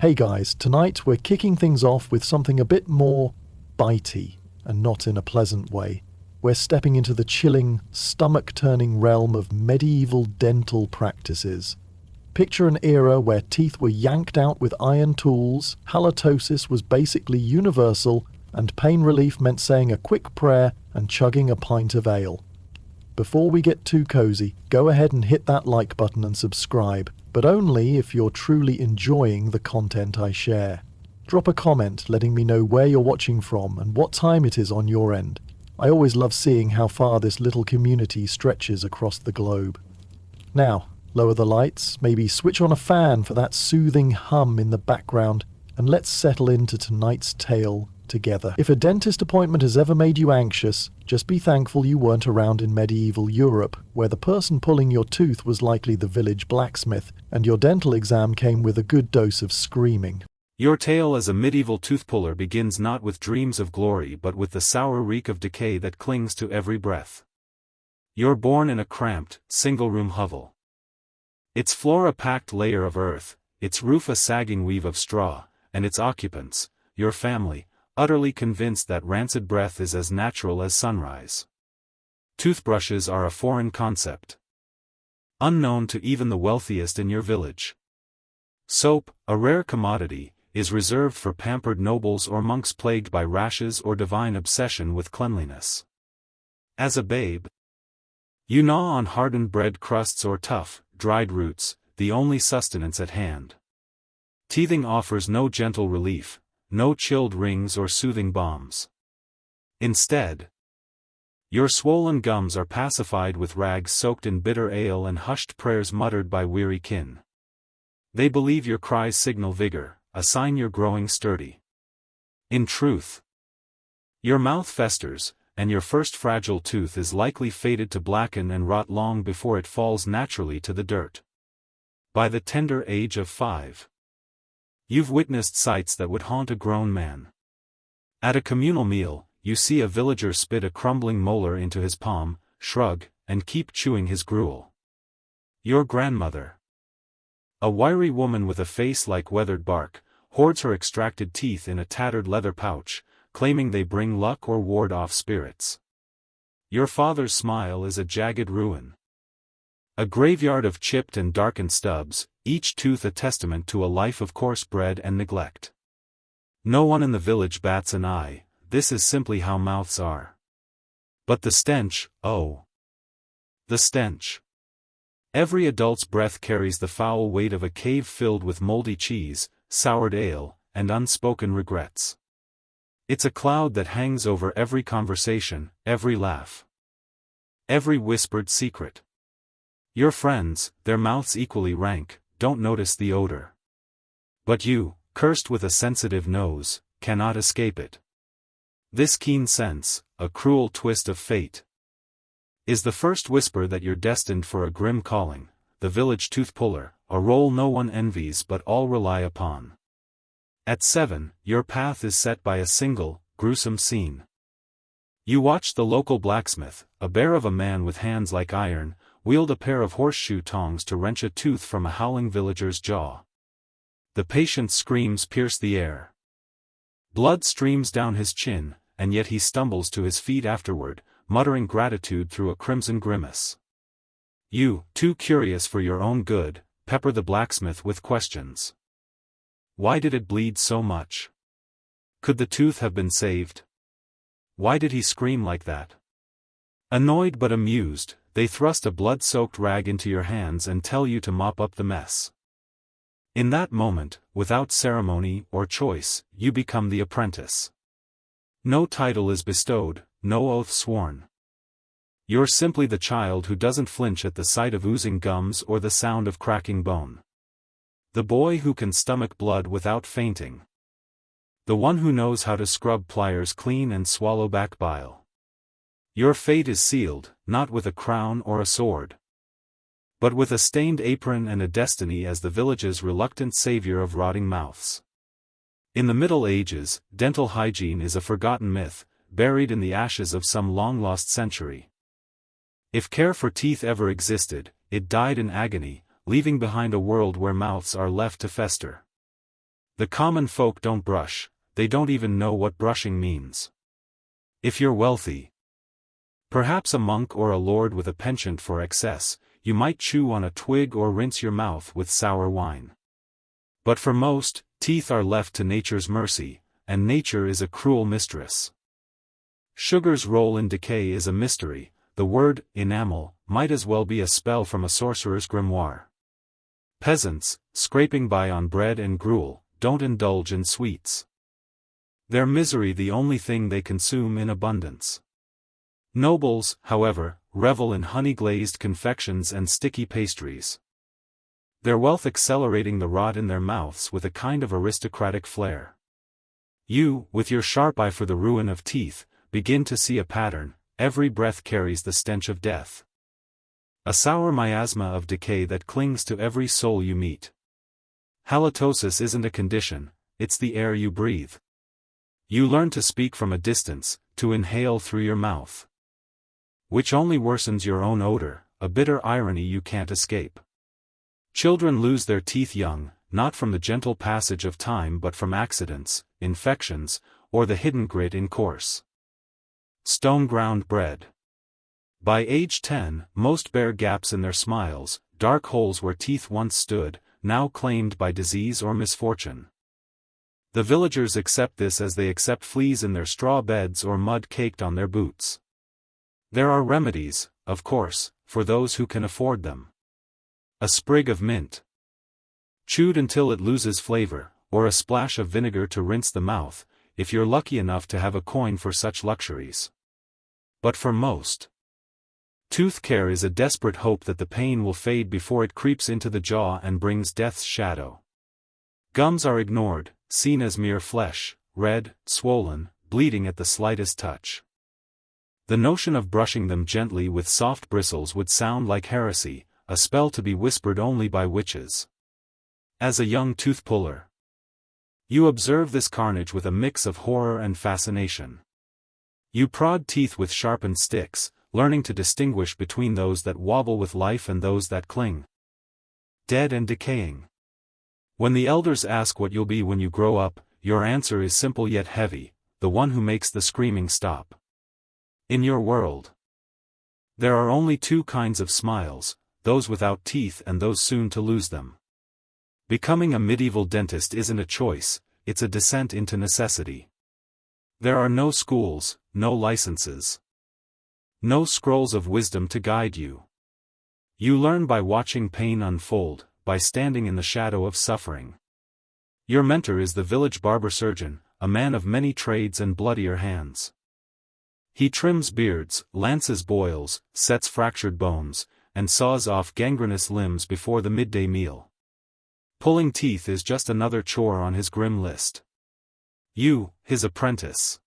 Hey guys, tonight we're kicking things off with something a bit more bitey, and not in a pleasant way. We're stepping into the chilling, stomach-turning realm of medieval dental practices. Picture an era where teeth were yanked out with iron tools, halitosis was basically universal, and pain relief meant saying a quick prayer and chugging a pint of ale. Before we get too cozy, go ahead and hit that like button and subscribe, but only if you're truly enjoying the content I share. Drop a comment letting me know where you're watching from and what time it is on your end. I always love seeing how far this little community stretches across the globe. Now, lower the lights, maybe switch on a fan for that soothing hum in the background, and let's settle into tonight's tale together. If a dentist appointment has ever made you anxious, just be thankful you weren't around in medieval Europe, where the person pulling your tooth was likely the village blacksmith, and your dental exam came with a good dose of screaming. Your tale as a medieval tooth puller begins not with dreams of glory but with the sour reek of decay that clings to every breath. You're born in a cramped, single-room hovel. Its floor a packed layer of earth, its roof a sagging weave of straw, and its occupants, your family, utterly convinced that rancid breath is as natural as sunrise. Toothbrushes are a foreign concept, unknown to even the wealthiest in your village. Soap, a rare commodity, is reserved for pampered nobles or monks plagued by rashes or divine obsession with cleanliness. As a babe, you gnaw on hardened bread crusts or tough, dried roots, the only sustenance at hand. Teething offers no gentle relief, no chilled rings or soothing balms. Instead, your swollen gums are pacified with rags soaked in bitter ale and hushed prayers muttered by weary kin. They believe your cries signal vigor, a sign you're growing sturdy. In truth, your mouth festers, and your first fragile tooth is likely fated to blacken and rot long before it falls naturally to the dirt. By the tender age of 5, you've witnessed sights that would haunt a grown man. At a communal meal, you see a villager spit a crumbling molar into his palm, shrug, and keep chewing his gruel. Your grandmother, a wiry woman with a face like weathered bark, hoards her extracted teeth in a tattered leather pouch, claiming they bring luck or ward off spirits. Your father's smile is a jagged ruin, a graveyard of chipped and darkened stubs, each tooth a testament to a life of coarse bread and neglect. No one in the village bats an eye, this is simply how mouths are. But the stench, oh! The stench. Every adult's breath carries the foul weight of a cave filled with moldy cheese, soured ale, and unspoken regrets. It's a cloud that hangs over every conversation, every laugh, every whispered secret. Your friends, their mouths equally rank, don't notice the odor. But you, cursed with a sensitive nose, cannot escape it. This keen sense, a cruel twist of fate, is the first whisper that you're destined for a grim calling, the village tooth puller, a role no one envies but all rely upon. At 7, your path is set by a single, gruesome scene. You watch the local blacksmith, a bear of a man with hands like iron, wield a pair of horseshoe tongs to wrench a tooth from a howling villager's jaw. The patient's screams pierce the air. Blood streams down his chin, and yet he stumbles to his feet afterward, muttering gratitude through a crimson grimace. You, too curious for your own good, pepper the blacksmith with questions. Why did it bleed so much? Could the tooth have been saved? Why did he scream like that? Annoyed but amused, they thrust a blood-soaked rag into your hands and tell you to mop up the mess. In that moment, without ceremony or choice, you become the apprentice. No title is bestowed, no oath sworn. You're simply the child who doesn't flinch at the sight of oozing gums or the sound of cracking bone. The boy who can stomach blood without fainting. The one who knows how to scrub pliers clean and swallow back bile. Your fate is sealed, not with a crown or a sword, but with a stained apron and a destiny as the village's reluctant savior of rotting mouths. In the Middle Ages, dental hygiene is a forgotten myth, buried in the ashes of some long-lost century. If care for teeth ever existed, it died in agony, leaving behind a world where mouths are left to fester. The common folk don't brush, they don't even know what brushing means. If you're wealthy, perhaps a monk or a lord with a penchant for excess, you might chew on a twig or rinse your mouth with sour wine. But for most, teeth are left to nature's mercy, and nature is a cruel mistress. Sugar's role in decay is a mystery. The word enamel might as well be a spell from a sorcerer's grimoire. Peasants, scraping by on bread and gruel, don't indulge in sweets. Their misery the only thing they consume in abundance. Nobles, however, revel in honey-glazed confections and sticky pastries. Their wealth accelerating the rot in their mouths with a kind of aristocratic flair. You, with your sharp eye for the ruin of teeth, begin to see a pattern. Every breath carries the stench of death. A sour miasma of decay that clings to every soul you meet. Halitosis isn't a condition, it's the air you breathe. You learn to speak from a distance, to inhale through your mouth. Which only worsens your own odor, a bitter irony you can't escape. Children lose their teeth young, not from the gentle passage of time but from accidents, infections, or the hidden grit in coarse stone-ground bread. By age 10, most bear gaps in their smiles, dark holes where teeth once stood, now claimed by disease or misfortune. The villagers accept this as they accept fleas in their straw beds or mud caked on their boots. There are remedies, of course, for those who can afford them. A sprig of mint, chewed until it loses flavor, or a splash of vinegar to rinse the mouth, if you're lucky enough to have a coin for such luxuries. But for most, tooth care is a desperate hope that the pain will fade before it creeps into the jaw and brings death's shadow. Gums are ignored, seen as mere flesh, red, swollen, bleeding at the slightest touch. The notion of brushing them gently with soft bristles would sound like heresy, a spell to be whispered only by witches. As a young tooth puller, you observe this carnage with a mix of horror and fascination. You prod teeth with sharpened sticks, learning to distinguish between those that wobble with life and those that cling, dead and decaying. When the elders ask what you'll be when you grow up, your answer is simple yet heavy: the one who makes the screaming stop. In your world, there are only two kinds of smiles, those without teeth and those soon to lose them. Becoming a medieval dentist isn't a choice, it's a descent into necessity. There are no schools, no licenses, no scrolls of wisdom to guide you. You learn by watching pain unfold, by standing in the shadow of suffering. Your mentor is the village barber-surgeon, a man of many trades and bloodier hands. He trims beards, lances boils, sets fractured bones, and saws off gangrenous limbs before the midday meal. Pulling teeth is just another chore on his grim list. You, his apprentice,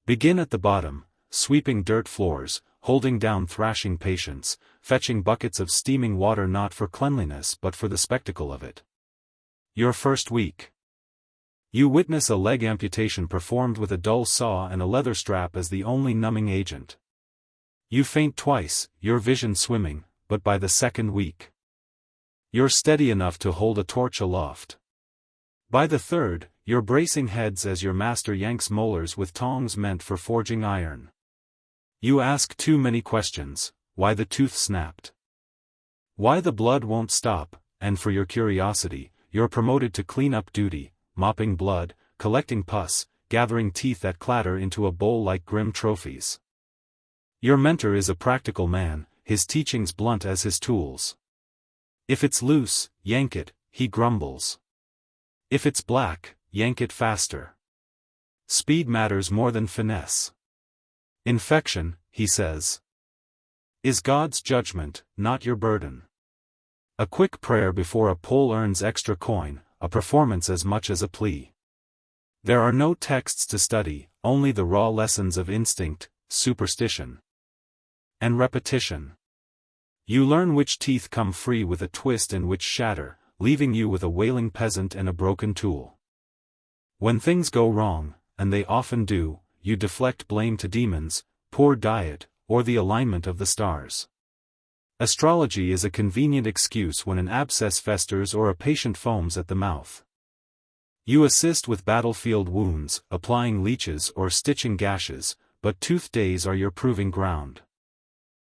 begin at the bottom, sweeping dirt floors, holding down thrashing patients, fetching buckets of steaming water not for cleanliness but for the spectacle of it. Your first week, you witness a leg amputation performed with a dull saw and a leather strap as the only numbing agent. You faint twice, your vision swimming, but by the second week, you're steady enough to hold a torch aloft. By the third, you're bracing heads as your master yanks molars with tongs meant for forging iron. You ask too many questions: why the tooth snapped, why the blood won't stop, and for your curiosity, you're promoted to clean-up duty, mopping blood, collecting pus, gathering teeth that clatter into a bowl like grim trophies. Your mentor is a practical man, his teachings blunt as his tools. If it's loose, yank it, he grumbles. If it's black, yank it faster. Speed matters more than finesse. Infection, he says, is God's judgment, not your burden. A quick prayer before a pull earns extra coin, a performance as much as a plea. There are no texts to study, only the raw lessons of instinct, superstition, and repetition. You learn which teeth come free with a twist and which shatter, leaving you with a wailing peasant and a broken tool. When things go wrong, and they often do, you deflect blame to demons, poor diet, or the alignment of the stars. Astrology is a convenient excuse when an abscess festers or a patient foams at the mouth. You assist with battlefield wounds, applying leeches or stitching gashes, but tooth days are your proving ground.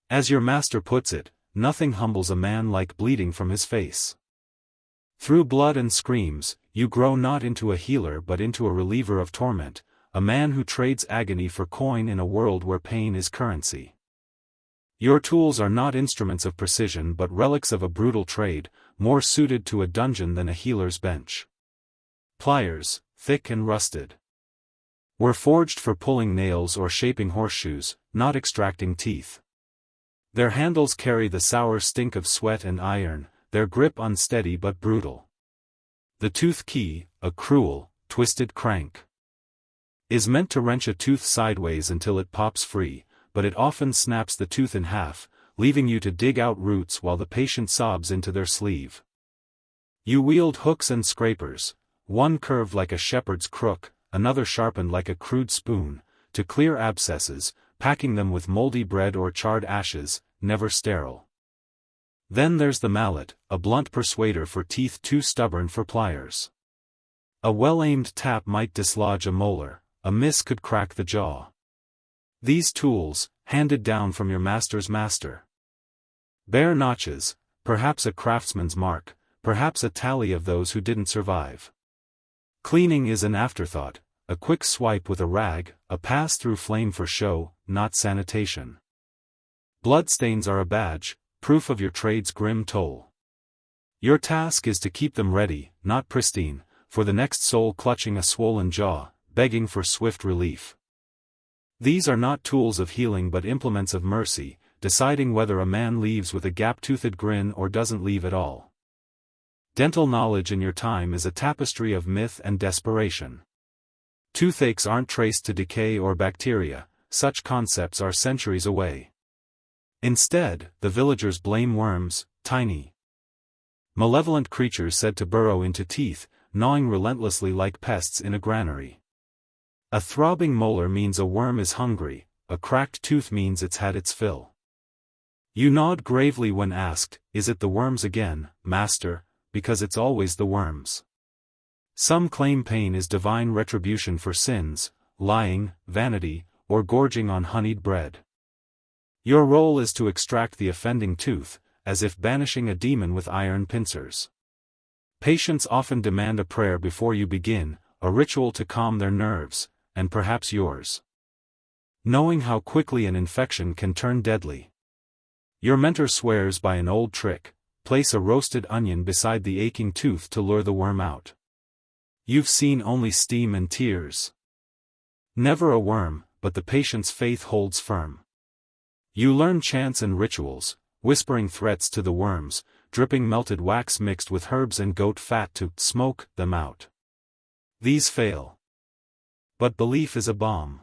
As your master puts it, nothing humbles a man like bleeding from his face. Through blood and screams, you grow not into a healer but into a reliever of torment, a man who trades agony for coin in a world where pain is currency. Your tools are not instruments of precision but relics of a brutal trade, more suited to a dungeon than a healer's bench. Pliers, thick and rusted, were forged for pulling nails or shaping horseshoes, not extracting teeth. Their handles carry the sour stink of sweat and iron, their grip unsteady but brutal. The tooth key, a cruel, twisted crank, is meant to wrench a tooth sideways until it pops free, but it often snaps the tooth in half, leaving you to dig out roots while the patient sobs into their sleeve. You wield hooks and scrapers, one curved like a shepherd's crook, another sharpened like a crude spoon, to clear abscesses, packing them with moldy bread or charred ashes, never sterile. Then there's the mallet, a blunt persuader for teeth too stubborn for pliers. A well-aimed tap might dislodge a molar, a miss could crack the jaw. These tools, handed down from your master's master, bear notches, perhaps a craftsman's mark, perhaps a tally of those who didn't survive. Cleaning is an afterthought, a quick swipe with a rag, a pass-through flame for show, not sanitation. Bloodstains are a badge, proof of your trade's grim toll. Your task is to keep them ready, not pristine, for the next soul clutching a swollen jaw, begging for swift relief. These are not tools of healing but implements of mercy, deciding whether a man leaves with a gap-toothed grin or doesn't leave at all. Dental knowledge in your time is a tapestry of myth and desperation. Toothaches aren't traced to decay or bacteria, such concepts are centuries away. Instead, the villagers blame worms, tiny, malevolent creatures said to burrow into teeth, gnawing relentlessly like pests in a granary. A throbbing molar means a worm is hungry, a cracked tooth means it's had its fill. You nod gravely when asked, "Is it the worms again, master?" Because it's always the worms. Some claim pain is divine retribution for sins, lying, vanity, or gorging on honeyed bread. Your role is to extract the offending tooth, as if banishing a demon with iron pincers. Patients often demand a prayer before you begin, a ritual to calm their nerves, and perhaps yours. Knowing how quickly an infection can turn deadly. Your mentor swears by an old trick: place a roasted onion beside the aching tooth to lure the worm out. You've seen only steam and tears. Never a worm, but the patient's faith holds firm. You learn chants and rituals, whispering threats to the worms, dripping melted wax mixed with herbs and goat fat to smoke them out. These fail. But belief is a balm.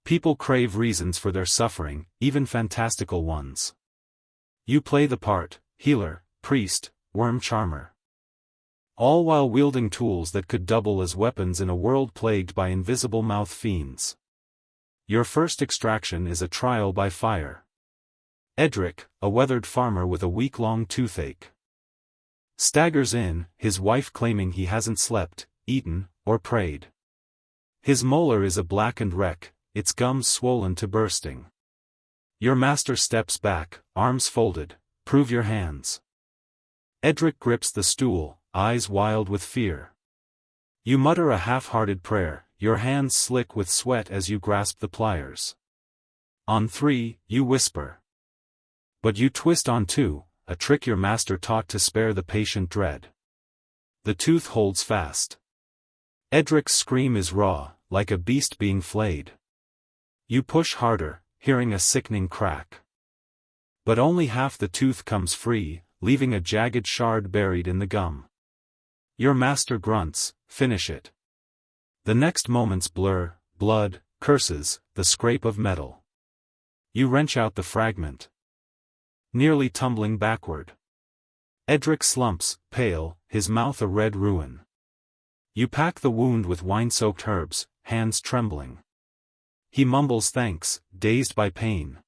People crave reasons for their suffering, even fantastical ones. You play the part: healer, priest, worm charmer. All while wielding tools that could double as weapons in a world plagued by invisible mouth fiends. Your first extraction is a trial by fire. Edric, a weathered farmer with a week-long toothache, staggers in, his wife claiming he hasn't slept, eaten, or prayed. His molar is a blackened wreck, its gums swollen to bursting. Your master steps back, arms folded: "Prove your hands." Edric grips the stool, eyes wild with fear. You mutter a half-hearted prayer, your hands slick with sweat as you grasp the pliers. On 3, you whisper. But you twist on 2, a trick your master taught to spare the patient dread. The tooth holds fast. Edric's scream is raw, like a beast being flayed. You push harder, hearing a sickening crack. But only half the tooth comes free, leaving a jagged shard buried in the gum. Your master grunts, "Finish it." The next moments blur, blood, curses, the scrape of metal. You wrench out the fragment, nearly tumbling backward. Edric slumps, pale, his mouth a red ruin. You pack the wound with wine-soaked herbs, hands trembling. He mumbles thanks, dazed by pain.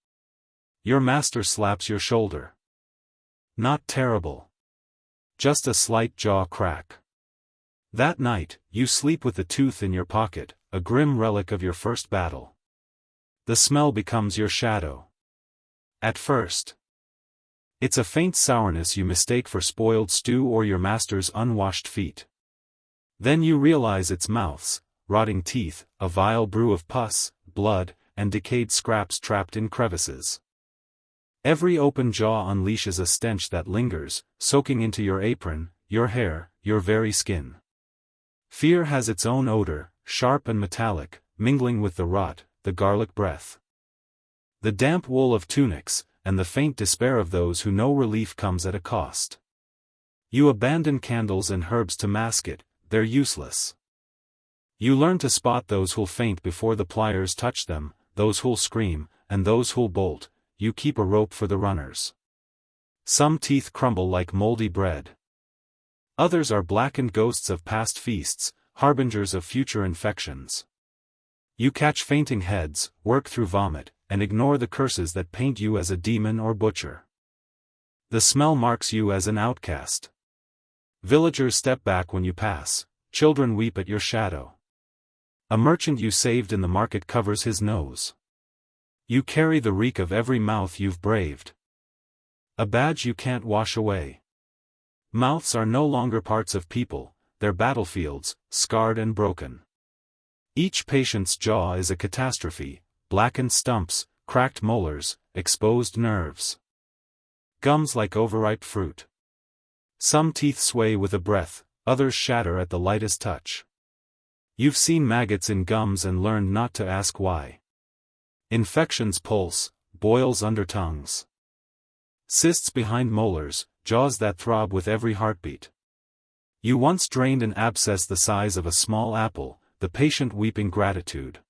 Your master slaps your shoulder. Not terrible. Just a slight jaw crack. That night, you sleep with the tooth in your pocket, a grim relic of your first battle. The smell becomes your shadow. At first, it's a faint sourness you mistake for spoiled stew or your master's unwashed feet. Then you realize it's mouths, rotting teeth, a vile brew of pus, blood, and decayed scraps trapped in crevices. Every open jaw unleashes a stench that lingers, soaking into your apron, your hair, your very skin. Fear has its own odor, sharp and metallic, mingling with the rot, the garlic breath. The damp wool of tunics, and the faint despair of those who know relief comes at a cost. You abandon candles and herbs to mask it, they're useless. You learn to spot those who'll faint before the pliers touch them, those who'll scream, and those who'll bolt. You keep a rope for the runners. Some teeth crumble like moldy bread. Others are blackened ghosts of past feasts, harbingers of future infections. You catch fainting heads, work through vomit, and ignore the curses that paint you as a demon or butcher. The smell marks you as an outcast. Villagers step back when you pass, children weep at your shadow. A merchant you saved in the market covers his nose. You carry the reek of every mouth you've braved. A badge you can't wash away. Mouths are no longer parts of people, they're battlefields, scarred and broken. Each patient's jaw is a catastrophe, blackened stumps, cracked molars, exposed nerves. Gums like overripe fruit. Some teeth sway with a breath, others shatter at the lightest touch. You've seen maggots in gums and learned not to ask why. Infections pulse, boils under tongues. Cysts behind molars, jaws that throb with every heartbeat. You once drained an abscess the size of a small apple, the patient weeping gratitude.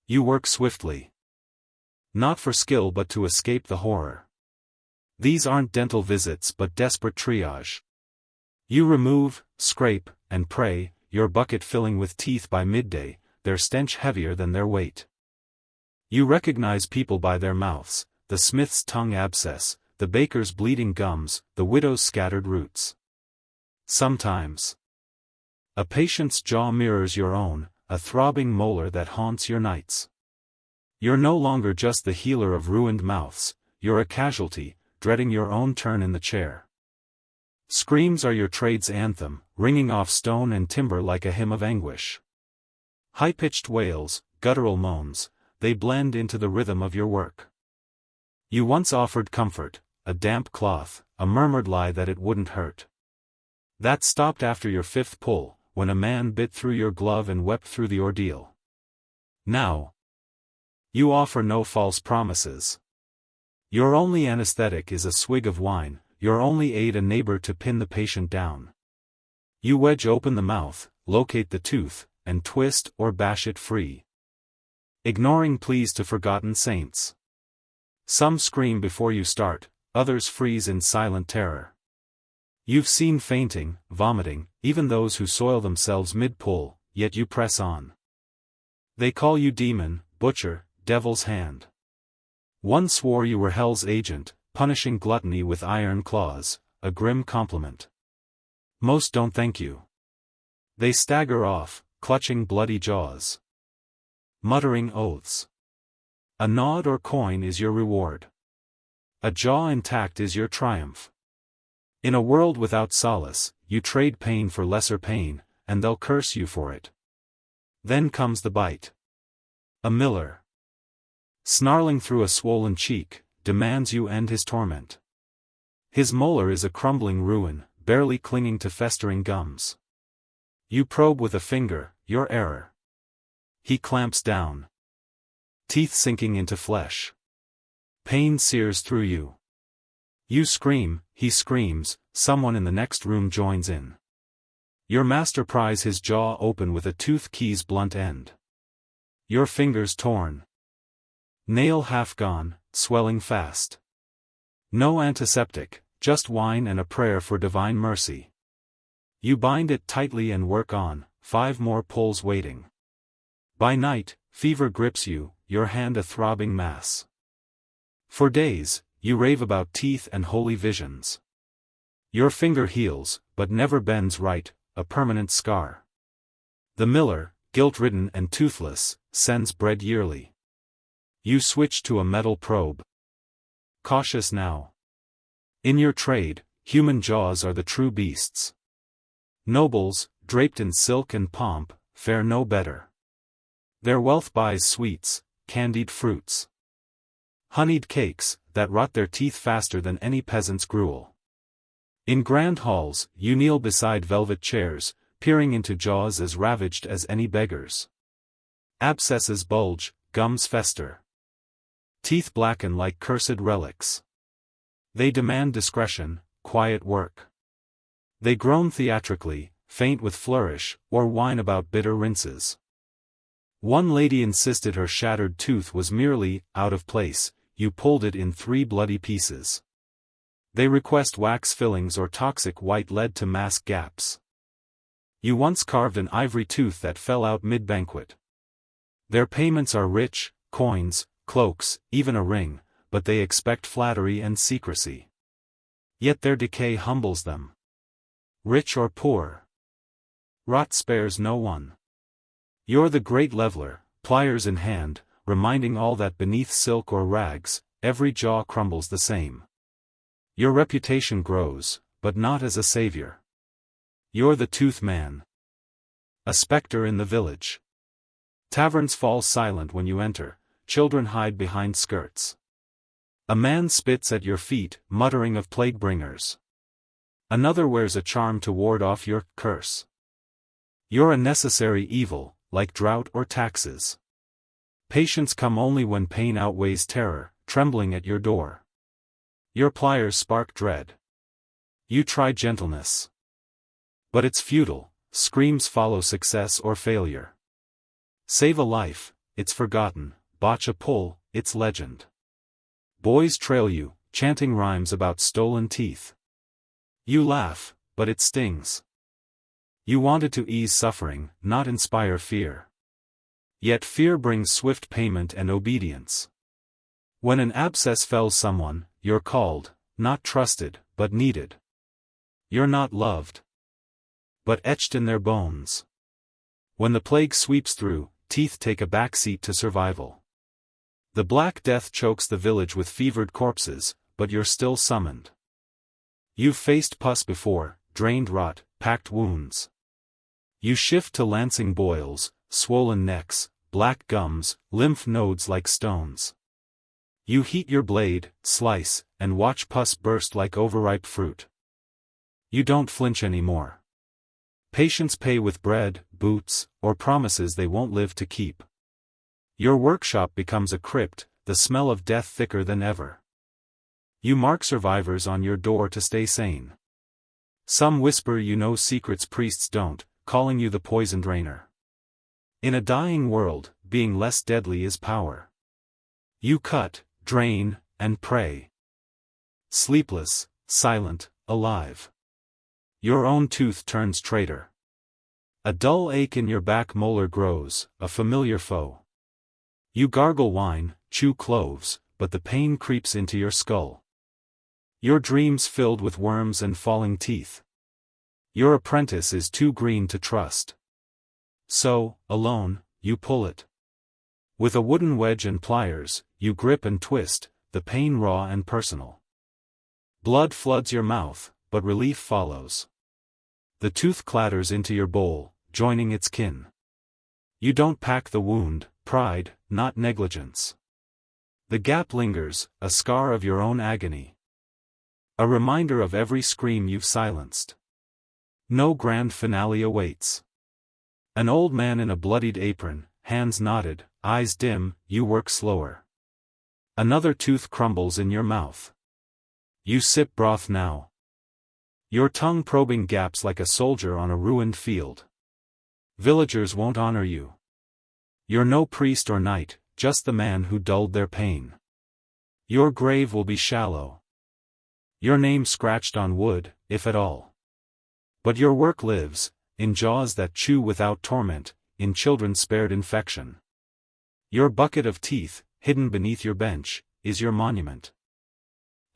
You work swiftly. Not for skill but to escape the horror. These aren't dental visits but desperate triage. You remove, scrape, and pray, your bucket filling with teeth by midday, their stench heavier than their weight. You recognize people by their mouths, the smith's tongue abscess, the baker's bleeding gums, the widow's scattered roots. Sometimes, a patient's jaw mirrors your own, a throbbing molar that haunts your nights. You're no longer just the healer of ruined mouths, you're a casualty, dreading your own turn in the chair. Screams are your trade's anthem, ringing off stone and timber like a hymn of anguish. High-pitched wails, guttural moans, they blend into the rhythm of your work. You once offered comfort, a damp cloth, a murmured lie that it wouldn't hurt. That stopped after your fifth pull, when a man bit through your glove and wept through the ordeal. Now, you offer no false promises. Your only anesthetic is a swig of wine, your only aid a neighbor to pin the patient down. You wedge open the mouth, locate the tooth, and twist or bash it free. Ignoring pleas to forgotten saints. Some scream before you start, others freeze in silent terror. You've seen fainting, vomiting, even those who soil themselves mid-pull, yet you press on. They call you demon, butcher, devil's hand. One swore you were hell's agent, punishing gluttony with iron claws, a grim compliment. Most don't thank you. They stagger off, clutching bloody jaws. Muttering oaths. A nod or coin is your reward. A jaw intact is your triumph. In a world without solace, you trade pain for lesser pain, and they'll curse you for it. Then comes the bite. A miller, snarling through a swollen cheek, demands you end his torment. His molar is a crumbling ruin, barely clinging to festering gums. You probe with a finger, your error. He clamps down. Teeth sinking into flesh. Pain sears through you. You scream, he screams, someone in the next room joins in. Your master pries his jaw open with a tooth key's blunt end. Your fingers torn. Nail half gone, swelling fast. No antiseptic, just wine and a prayer for divine mercy. You bind it tightly and work on, 5 more pulls waiting. By night, fever grips you, your hand a throbbing mass. For days, you rave about teeth and holy visions. Your finger heals, but never bends right, a permanent scar. The miller, guilt-ridden and toothless, sends bread yearly. You switch to a metal probe. Cautious now. In your trade, human jaws are the true beasts. Nobles, draped in silk and pomp, fare no better. Their wealth buys sweets, candied fruits, honeyed cakes, that rot their teeth faster than any peasant's gruel. In grand halls, you kneel beside velvet chairs, peering into jaws as ravaged as any beggar's. Abscesses bulge, gums fester. Teeth blacken like cursed relics. They demand discretion, quiet work. They groan theatrically, faint with flourish, or whine about bitter rinses. One lady insisted her shattered tooth was merely out of place. You pulled it in 3 bloody pieces. They request wax fillings or toxic white lead to mask gaps. You once carved an ivory tooth that fell out mid-banquet. Their payments are rich, coins, cloaks, even a ring, but they expect flattery and secrecy. Yet their decay humbles them. Rich or poor, rot spares no one. You're the great leveler, pliers in hand, reminding all that beneath silk or rags, every jaw crumbles the same. Your reputation grows, but not as a savior. You're the tooth man. A specter in the village. Taverns fall silent when you enter, children hide behind skirts. A man spits at your feet, muttering of plague bringers. Another wears a charm to ward off your curse. You're a necessary evil, like drought or taxes. Patience come only when pain outweighs terror, trembling at your door. Your pliers spark dread. You try gentleness. But it's futile, screams follow success or failure. Save a life, it's forgotten, botch a pull, it's legend. Boys trail you, chanting rhymes about stolen teeth. You laugh, but it stings. You wanted to ease suffering, not inspire fear. Yet fear brings swift payment and obedience. When an abscess fells someone, you're called, not trusted, but needed. You're not loved, but etched in their bones. When the plague sweeps through, teeth take a backseat to survival. The Black Death chokes the village with fevered corpses, but you're still summoned. You've faced pus before, drained rot, packed wounds. You shift to lancing boils, swollen necks, black gums, lymph nodes like stones. You heat your blade, slice, and watch pus burst like overripe fruit. You don't flinch anymore. Patients pay with bread, boots, or promises they won't live to keep. Your workshop becomes a crypt, the smell of death thicker than ever. You mark survivors on your door to stay sane. Some whisper you know secrets priests don't, calling you the poison drainer. In a dying world, being less deadly is power. You cut, drain, and pray. Sleepless, silent, alive. Your own tooth turns traitor. A dull ache in your back molar grows, a familiar foe. You gargle wine, chew cloves, but the pain creeps into your skull. Your dreams filled with worms and falling teeth. Your apprentice is too green to trust. So, alone, you pull it. With a wooden wedge and pliers, you grip and twist, the pain raw and personal. Blood floods your mouth, but relief follows. The tooth clatters into your bowl, joining its kin. You don't pack the wound, pride, not negligence. The gap lingers, a scar of your own agony. A reminder of every scream you've silenced. No grand finale awaits. An old man in a bloodied apron, hands knotted, eyes dim, you work slower. Another tooth crumbles in your mouth. You sip broth now. Your tongue probing gaps like a soldier on a ruined field. Villagers won't honor you. You're no priest or knight, just the man who dulled their pain. Your grave will be shallow. Your name scratched on wood, if at all. But your work lives, in jaws that chew without torment, in children spared infection. Your bucket of teeth, hidden beneath your bench, is your monument.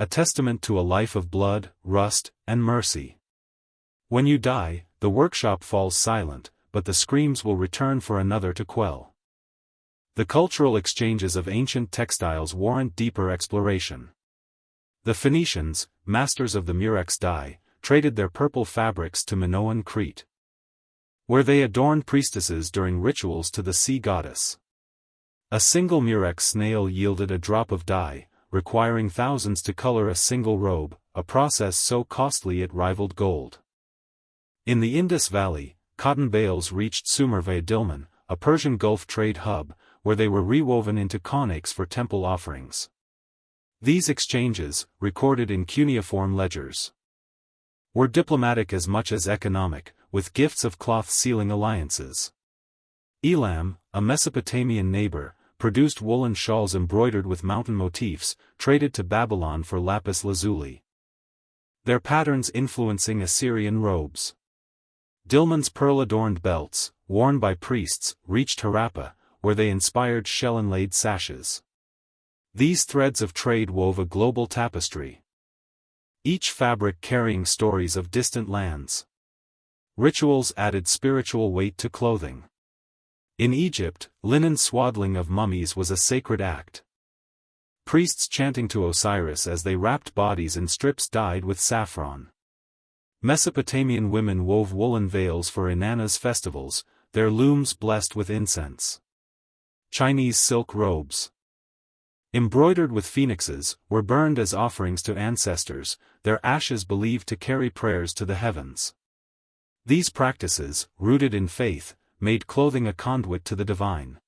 A testament to a life of blood, rust, and mercy. When you die, the workshop falls silent, but the screams will return for another to quell. The cultural exchanges of ancient textiles warrant deeper exploration. The Phoenicians, masters of the murex dye, traded their purple fabrics to Minoan Crete, where they adorned priestesses during rituals to the sea goddess. A single murex snail yielded a drop of dye, requiring thousands to color a single robe, a process so costly it rivaled gold. In the Indus Valley, cotton bales reached Sumerve Dilmun, a Persian Gulf trade hub, where they were rewoven into konaks for temple offerings. These exchanges, recorded in cuneiform ledgers, were diplomatic as much as economic, with gifts of cloth sealing alliances. Elam, a Mesopotamian neighbor, produced woolen shawls embroidered with mountain motifs, traded to Babylon for lapis lazuli, their patterns influencing Assyrian robes. Dilmun's pearl-adorned belts, worn by priests, reached Harappa, where they inspired shell-inlaid sashes. These threads of trade wove a global tapestry, each fabric carrying stories of distant lands. Rituals added spiritual weight to clothing. In Egypt, linen swaddling of mummies was a sacred act, priests chanting to Osiris as they wrapped bodies in strips dyed with saffron. Mesopotamian women wove woolen veils for Inanna's festivals, their looms blessed with incense. Chinese silk robes, embroidered with phoenixes, were burned as offerings to ancestors, their ashes believed to carry prayers to the heavens. These practices, rooted in faith, made clothing a conduit to the divine,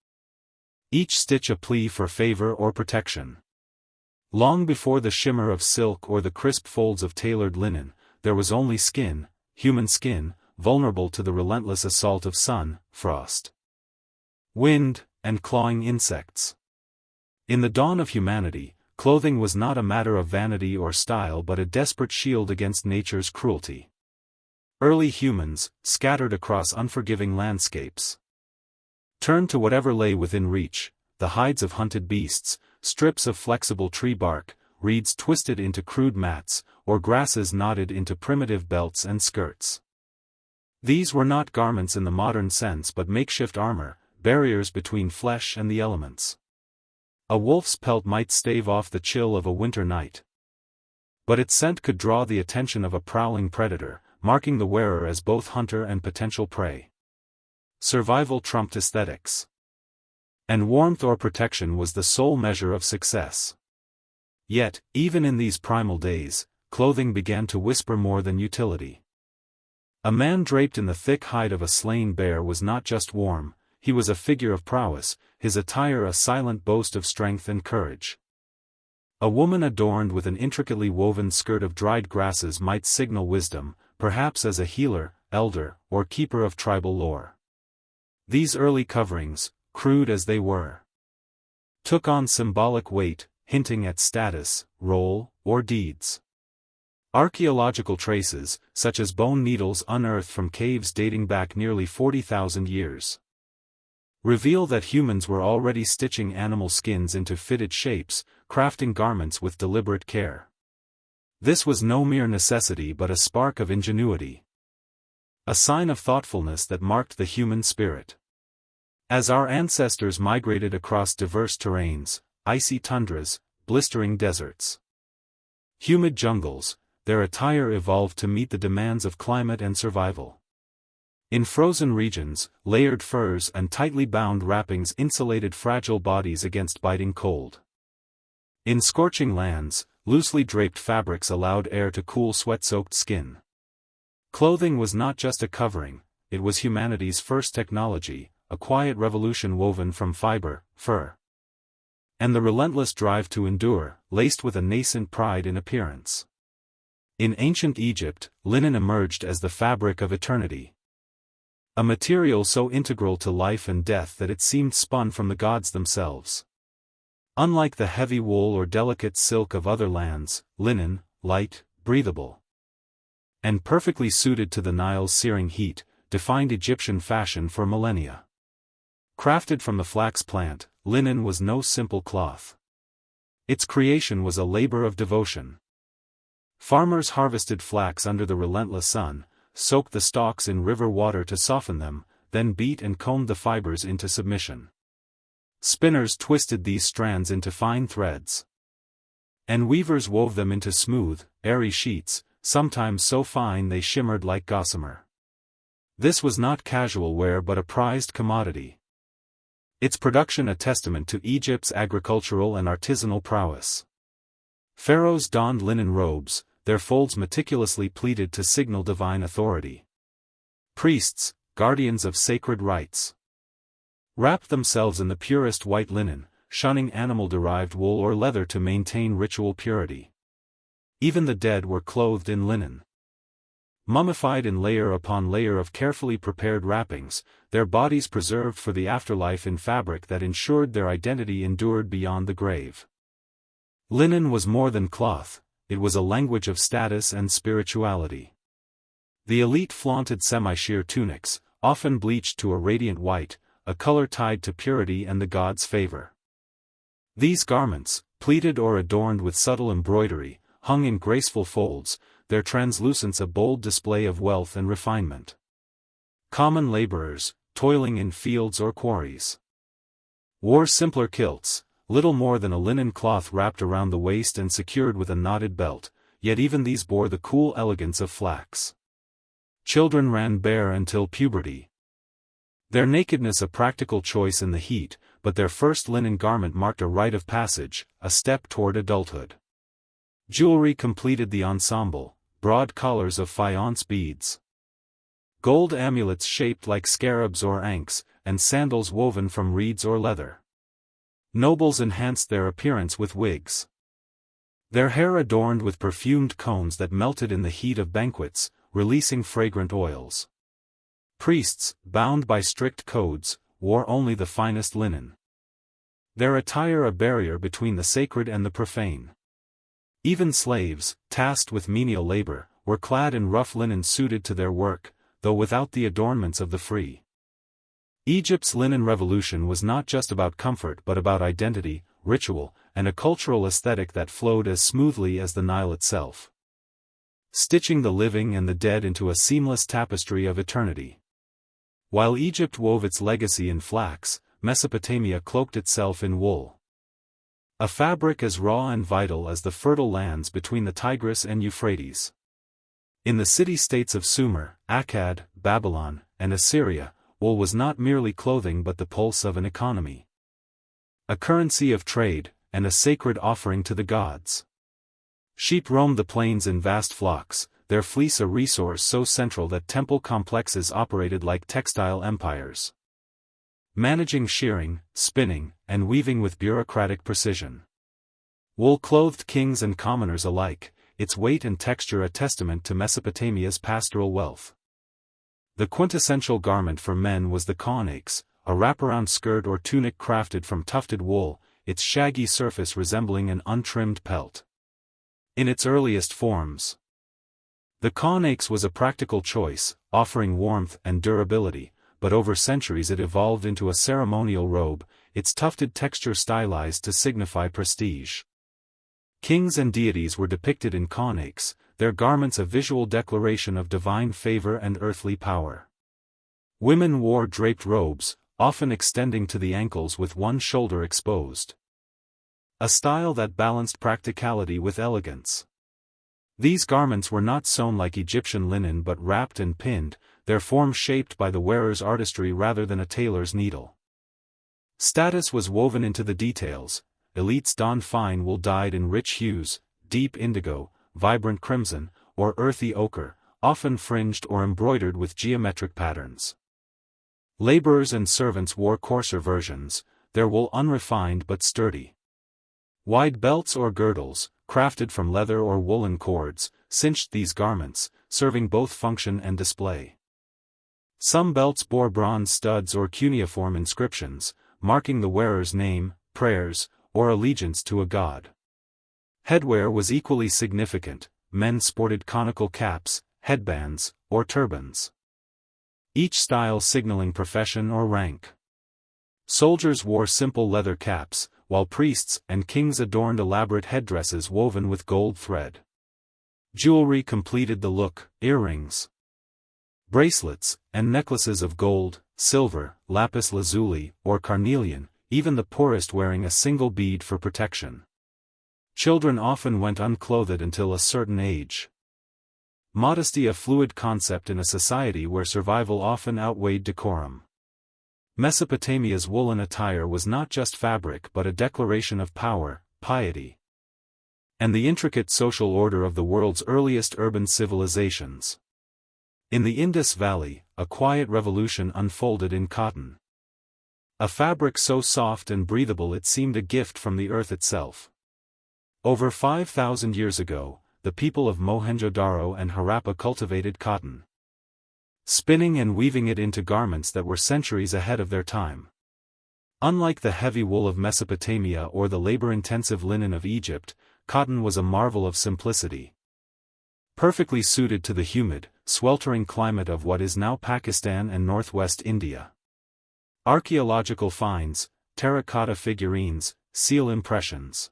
each stitch a plea for favor or protection. Long before the shimmer of silk or the crisp folds of tailored linen, there was only skin, human skin, vulnerable to the relentless assault of sun, frost, wind, and clawing insects. In the dawn of humanity, clothing was not a matter of vanity or style but a desperate shield against nature's cruelty. Early humans, scattered across unforgiving landscapes, turned to whatever lay within reach: the hides of hunted beasts, strips of flexible tree bark, reeds twisted into crude mats, or grasses knotted into primitive belts and skirts. These were not garments in the modern sense but makeshift armor, barriers between flesh and the elements. A wolf's pelt might stave off the chill of a winter night, but its scent could draw the attention of a prowling predator, marking the wearer as both hunter and potential prey. Survival trumped aesthetics, and warmth or protection was the sole measure of success. Yet, even in these primal days, clothing began to whisper more than utility. A man draped in the thick hide of a slain bear was not just warm, he was a figure of prowess, his attire a silent boast of strength and courage. A woman adorned with an intricately woven skirt of dried grasses might signal wisdom, perhaps as a healer, elder, or keeper of tribal lore. These early coverings, crude as they were, took on symbolic weight, hinting at status, role, or deeds. Archaeological traces, such as bone needles unearthed from caves dating back nearly 40,000 years, reveal that humans were already stitching animal skins into fitted shapes, crafting garments with deliberate care. This was no mere necessity but a spark of ingenuity, a sign of thoughtfulness that marked the human spirit. As our ancestors migrated across diverse terrains, icy tundras, blistering deserts, humid jungles, their attire evolved to meet the demands of climate and survival. In frozen regions, layered furs and tightly bound wrappings insulated fragile bodies against biting cold. In scorching lands, loosely draped fabrics allowed air to cool sweat-soaked skin. Clothing was not just a covering, it was humanity's first technology, a quiet revolution woven from fiber, fur, and the relentless drive to endure, laced with a nascent pride in appearance. In ancient Egypt, linen emerged as the fabric of eternity, a material so integral to life and death that it seemed spun from the gods themselves. Unlike the heavy wool or delicate silk of other lands, linen, light, breathable, and perfectly suited to the Nile's searing heat, defined Egyptian fashion for millennia. Crafted from the flax plant, linen was no simple cloth. Its creation was a labor of devotion. Farmers harvested flax under the relentless sun, soaked the stalks in river water to soften them, then beat and combed the fibers into submission. Spinners twisted these strands into fine threads, and weavers wove them into smooth, airy sheets, sometimes so fine they shimmered like gossamer. This was not casual wear but a prized commodity. Its production a testament to Egypt's agricultural and artisanal prowess. Pharaohs donned linen robes, their folds meticulously pleated to signal divine authority. Priests, guardians of sacred rites, wrapped themselves in the purest white linen, shunning animal-derived wool or leather to maintain ritual purity. Even the dead were clothed in linen, mummified in layer upon layer of carefully prepared wrappings, their bodies preserved for the afterlife in fabric that ensured their identity endured beyond the grave. Linen was more than cloth, it was a language of status and spirituality. The elite flaunted semi-sheer tunics, often bleached to a radiant white, a color tied to purity and the gods' favor. These garments, pleated or adorned with subtle embroidery, hung in graceful folds, their translucence a bold display of wealth and refinement. Common laborers, toiling in fields or quarries, wore simpler kilts, little more than a linen cloth wrapped around the waist and secured with a knotted belt, yet even these bore the cool elegance of flax. Children ran bare until puberty, their nakedness a practical choice in the heat, but their first linen garment marked a rite of passage, a step toward adulthood. Jewelry completed the ensemble, broad collars of faience beads, gold amulets shaped like scarabs or ankhs, and sandals woven from reeds or leather. Nobles enhanced their appearance with wigs, their hair adorned with perfumed cones that melted in the heat of banquets, releasing fragrant oils. Priests, bound by strict codes, wore only the finest linen, their attire a barrier between the sacred and the profane. Even slaves, tasked with menial labor, were clad in rough linen suited to their work, though without the adornments of the free. Egypt's linen revolution was not just about comfort but about identity, ritual, and a cultural aesthetic that flowed as smoothly as the Nile itself, stitching the living and the dead into a seamless tapestry of eternity. While Egypt wove its legacy in flax, Mesopotamia cloaked itself in wool, a fabric as raw and vital as the fertile lands between the Tigris and Euphrates. In the city-states of Sumer, Akkad, Babylon, and Assyria, wool was not merely clothing but the pulse of an economy, a currency of trade, and a sacred offering to the gods. Sheep roamed the plains in vast flocks, their fleece a resource so central that temple complexes operated like textile empires, managing shearing, spinning, and weaving with bureaucratic precision. Wool clothed kings and commoners alike, its weight and texture a testament to Mesopotamia's pastoral wealth. The quintessential garment for men was the khanaks, a wraparound skirt or tunic crafted from tufted wool, its shaggy surface resembling an untrimmed pelt. In its earliest forms, the khanaks was a practical choice, offering warmth and durability, but over centuries it evolved into a ceremonial robe, its tufted texture stylized to signify prestige. Kings and deities were depicted in khanaks, their garments a visual declaration of divine favor and earthly power. Women wore draped robes, often extending to the ankles with one shoulder exposed, a style that balanced practicality with elegance. These garments were not sewn like Egyptian linen but wrapped and pinned, their form shaped by the wearer's artistry rather than a tailor's needle. Status was woven into the details. Elites donned fine wool dyed in rich hues, deep indigo, vibrant crimson, or earthy ochre, often fringed or embroidered with geometric patterns. Laborers and servants wore coarser versions, their wool unrefined but sturdy. Wide belts or girdles, crafted from leather or woolen cords, cinched these garments, serving both function and display. Some belts bore bronze studs or cuneiform inscriptions, marking the wearer's name, prayers, or allegiance to a god. Headwear was equally significant. Men sported conical caps, headbands, or turbans, each style signaling profession or rank. Soldiers wore simple leather caps, while priests and kings adorned elaborate headdresses woven with gold thread. Jewelry completed the look: earrings, Bracelets, and necklaces of gold, silver, lapis lazuli, or carnelian, even the poorest wearing a single bead for protection. Children often went unclothed until a certain age. Modesty, a fluid concept in a society where survival often outweighed decorum. Mesopotamia's woolen attire was not just fabric but a declaration of power, piety, and the intricate social order of the world's earliest urban civilizations. In the Indus Valley, a quiet revolution unfolded in cotton. A fabric so soft and breathable it seemed a gift from the earth itself. Over 5,000 years ago, the people of Mohenjo-Daro and Harappa cultivated cotton, spinning and weaving it into garments that were centuries ahead of their time. Unlike the heavy wool of Mesopotamia or the labor-intensive linen of Egypt, cotton was a marvel of simplicity. Perfectly suited to the humid, sweltering climate of what is now Pakistan and northwest India. Archaeological finds, terracotta figurines, seal impressions,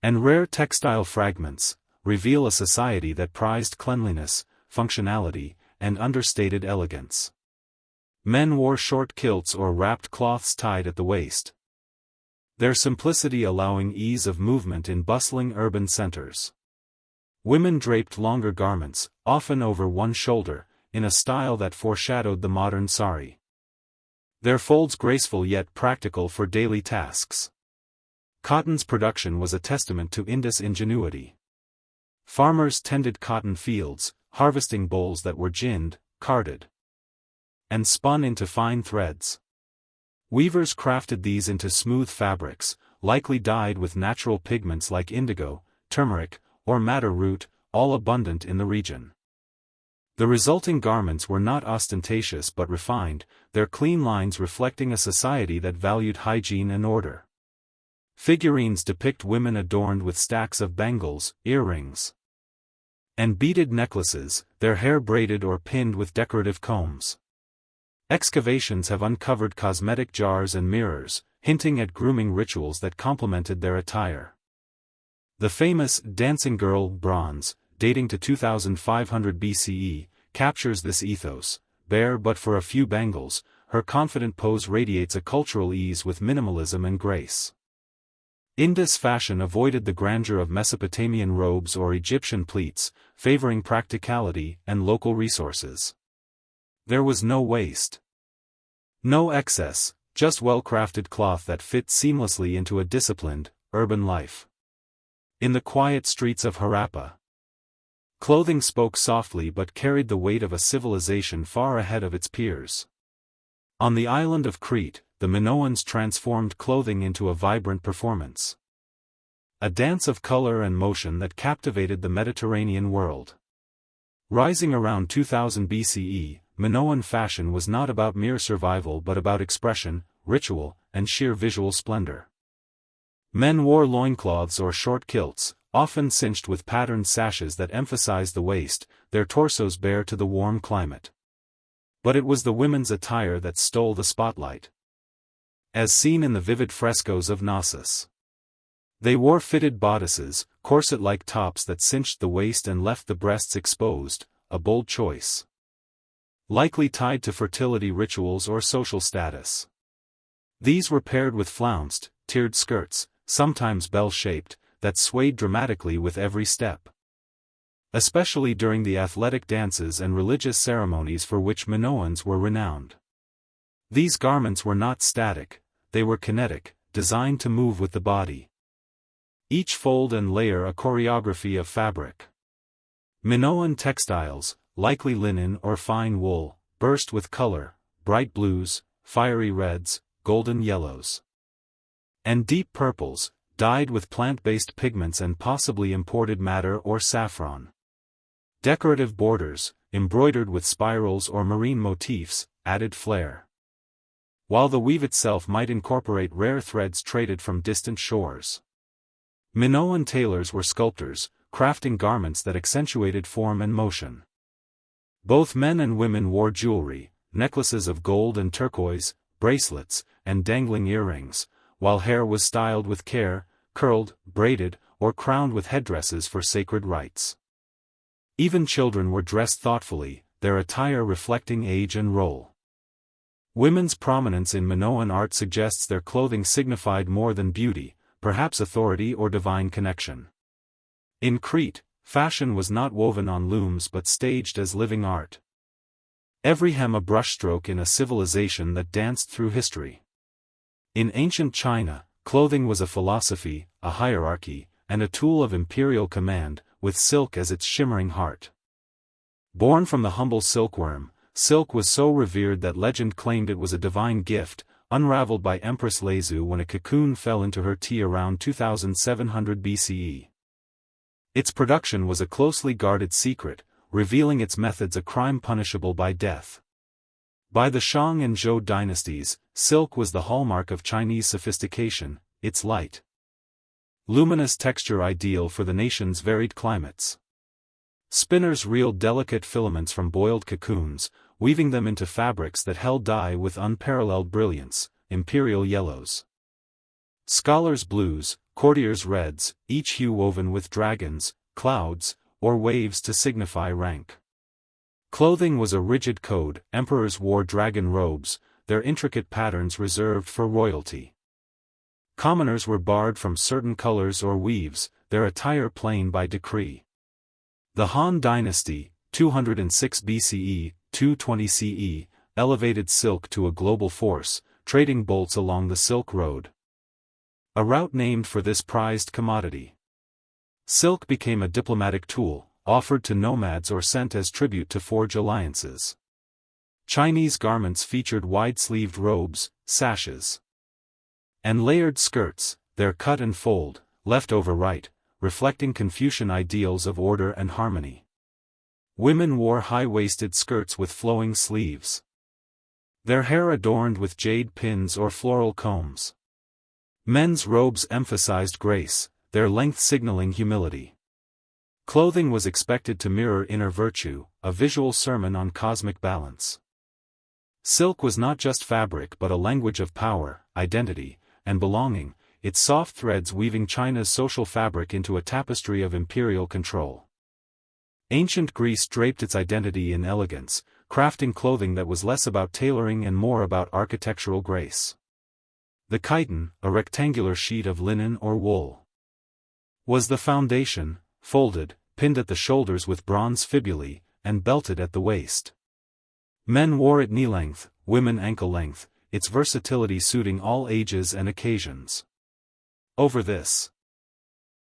and rare textile fragments reveal a society that prized cleanliness, functionality, and understated elegance. Men wore short kilts or wrapped cloths tied at the waist, their simplicity allowing ease of movement in bustling urban centers. Women draped longer garments, often over one shoulder, in a style that foreshadowed the modern sari. Their folds graceful yet practical for daily tasks. Cotton's production was a testament to Indus ingenuity. Farmers tended cotton fields, harvesting bolls that were ginned, carded, and spun into fine threads. Weavers crafted these into smooth fabrics, likely dyed with natural pigments like indigo, turmeric, or madder root, all abundant in the region. The resulting garments were not ostentatious but refined, their clean lines reflecting a society that valued hygiene and order. Figurines depict women adorned with stacks of bangles, earrings, and beaded necklaces, their hair braided or pinned with decorative combs. Excavations have uncovered cosmetic jars and mirrors, hinting at grooming rituals that complemented their attire. The famous dancing girl bronze, dating to 2500 BCE, captures this ethos. Bare but for a few bangles, her confident pose radiates a cultural ease with minimalism and grace. Indus fashion avoided the grandeur of Mesopotamian robes or Egyptian pleats, favoring practicality and local resources. There was no waste, no excess, just well-crafted cloth that fit seamlessly into a disciplined, urban life. In the quiet streets of Harappa, clothing spoke softly but carried the weight of a civilization far ahead of its peers. On the island of Crete, the Minoans transformed clothing into a vibrant performance, a dance of color and motion that captivated the Mediterranean world. Rising around 2000 BCE, Minoan fashion was not about mere survival but about expression, ritual, and sheer visual splendor. Men wore loincloths or short kilts, often cinched with patterned sashes that emphasized the waist, their torsos bare to the warm climate. But it was the women's attire that stole the spotlight, as seen in the vivid frescoes of Knossos. They wore fitted bodices, corset-like tops that cinched the waist and left the breasts exposed, a bold choice, likely tied to fertility rituals or social status. These were paired with flounced, tiered skirts, sometimes bell-shaped, that swayed dramatically with every step, especially during the athletic dances and religious ceremonies for which Minoans were renowned. These garments were not static, they were kinetic, designed to move with the body. Each fold and layer a choreography of fabric. Minoan textiles, likely linen or fine wool, burst with color, bright blues, fiery reds, golden yellows, and deep purples, dyed with plant-based pigments and possibly imported madder or saffron. Decorative borders, embroidered with spirals or marine motifs, added flair, while the weave itself might incorporate rare threads traded from distant shores. Minoan tailors were sculptors, crafting garments that accentuated form and motion. Both men and women wore jewelry, necklaces of gold and turquoise, bracelets, and dangling earrings, while hair was styled with care, curled, braided, or crowned with headdresses for sacred rites. Even children were dressed thoughtfully, their attire reflecting age and role. Women's prominence in Minoan art suggests their clothing signified more than beauty, perhaps authority or divine connection. In Crete, fashion was not woven on looms but staged as living art. Every hem a brushstroke in a civilization that danced through history. In ancient China, clothing was a philosophy, a hierarchy, and a tool of imperial command, with silk as its shimmering heart. Born from the humble silkworm, silk was so revered that legend claimed it was a divine gift, unraveled by Empress Lezu when a cocoon fell into her tea around 2700 BCE. Its production was a closely guarded secret, revealing its methods a crime punishable by death. By the Shang and Zhou dynasties, silk was the hallmark of Chinese sophistication, its light, luminous texture ideal for the nation's varied climates. Spinners reeled delicate filaments from boiled cocoons, weaving them into fabrics that held dye with unparalleled brilliance, imperial yellows, scholars' blues, courtiers' reds, each hue woven with dragons, clouds, or waves to signify rank. Clothing was a rigid code, emperors wore dragon robes, their intricate patterns reserved for royalty. Commoners were barred from certain colors or weaves, their attire plain by decree. The Han dynasty, 206 BCE, 220 CE, elevated silk to a global force, trading bolts along the Silk Road, a route named for this prized commodity. Silk became a diplomatic tool, offered to nomads or sent as tribute to forge alliances. Chinese garments featured wide-sleeved robes, sashes, and layered skirts, their cut and fold, left over right, reflecting Confucian ideals of order and harmony. Women wore high-waisted skirts with flowing sleeves, their hair adorned with jade pins or floral combs. Men's robes emphasized grace, their length signaling humility. Clothing was expected to mirror inner virtue, a visual sermon on cosmic balance. Silk was not just fabric but a language of power, identity, and belonging, its soft threads weaving China's social fabric into a tapestry of imperial control. Ancient Greece draped its identity in elegance, crafting clothing that was less about tailoring and more about architectural grace. The chiton, a rectangular sheet of linen or wool, was the foundation, folded, pinned at the shoulders with bronze fibulae, and belted at the waist. Men wore it knee-length, women ankle-length, its versatility suiting all ages and occasions. Over this,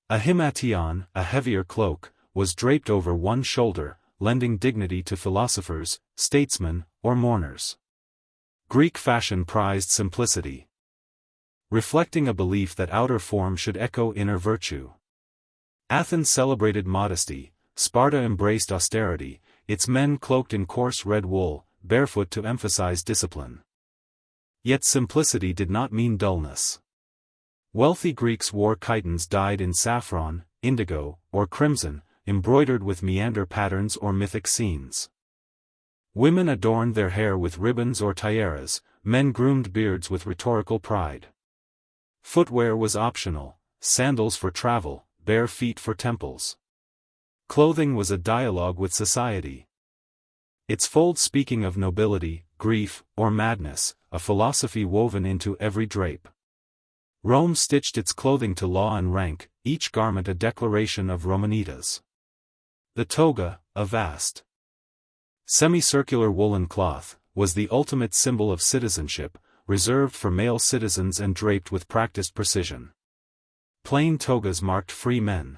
a himation, a heavier cloak, was draped over one shoulder, lending dignity to philosophers, statesmen, or mourners. Greek fashion prized simplicity, reflecting a belief that outer form should echo inner virtue. Athens celebrated modesty, Sparta embraced austerity, its men cloaked in coarse red wool, barefoot to emphasize discipline. Yet simplicity did not mean dullness. Wealthy Greeks wore chitons dyed in saffron, indigo, or crimson, embroidered with meander patterns or mythic scenes. Women adorned their hair with ribbons or tiaras, men groomed beards with rhetorical pride. Footwear was optional, sandals for travel, bare feet for temples. Clothing was a dialogue with society, its folds speaking of nobility, grief, or madness, a philosophy woven into every drape. Rome stitched its clothing to law and rank, each garment a declaration of Romanitas. The toga, a vast, semicircular woolen cloth, was the ultimate symbol of citizenship, reserved for male citizens and draped with practiced precision. Plain togas marked free men.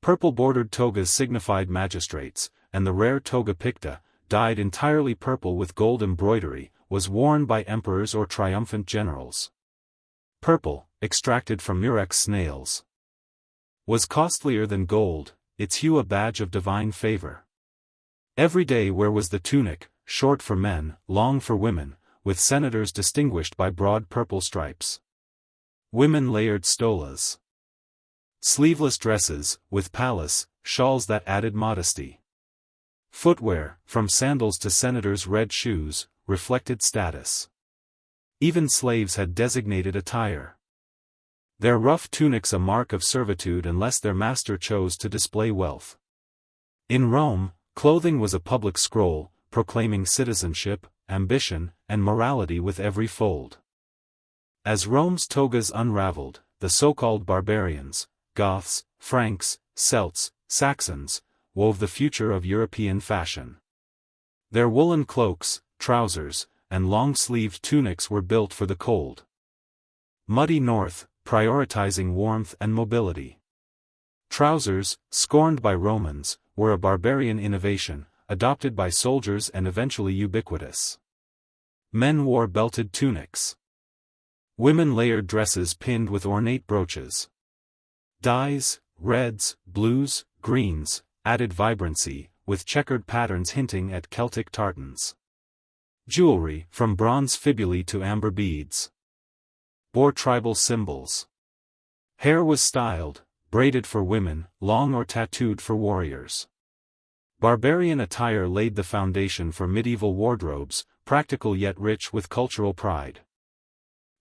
Purple-bordered togas signified magistrates, and the rare toga picta, dyed entirely purple with gold embroidery, was worn by emperors or triumphant generals. Purple, extracted from murex snails, was costlier than gold, its hue a badge of divine favor. Everyday wear was the tunic, short for men, long for women, with senators distinguished by broad purple stripes. Women layered stolas, sleeveless dresses, with palace, shawls that added modesty. Footwear, from sandals to senators' red shoes, reflected status. Even slaves had designated attire, their rough tunics a mark of servitude unless their master chose to display wealth. In Rome, Clothing was a public scroll, proclaiming citizenship, ambition, and morality with every fold. As Rome's togas unraveled, the so-called barbarians, Goths, Franks, Celts, Saxons, wove the future of European fashion. Their woolen cloaks, trousers, and long-sleeved tunics were built for the cold, muddy north, prioritizing warmth and mobility. Trousers, scorned by Romans, were a barbarian innovation, adopted by soldiers and eventually ubiquitous. Men wore belted tunics. Women layered dresses pinned with ornate brooches. Dyes, reds, blues, greens, added vibrancy, with checkered patterns hinting at Celtic tartans. Jewelry, from bronze fibulae to amber beads, bore tribal symbols. Hair was styled, braided for women, long or tattooed for warriors. Barbarian attire laid the foundation for medieval wardrobes, practical yet rich with cultural pride.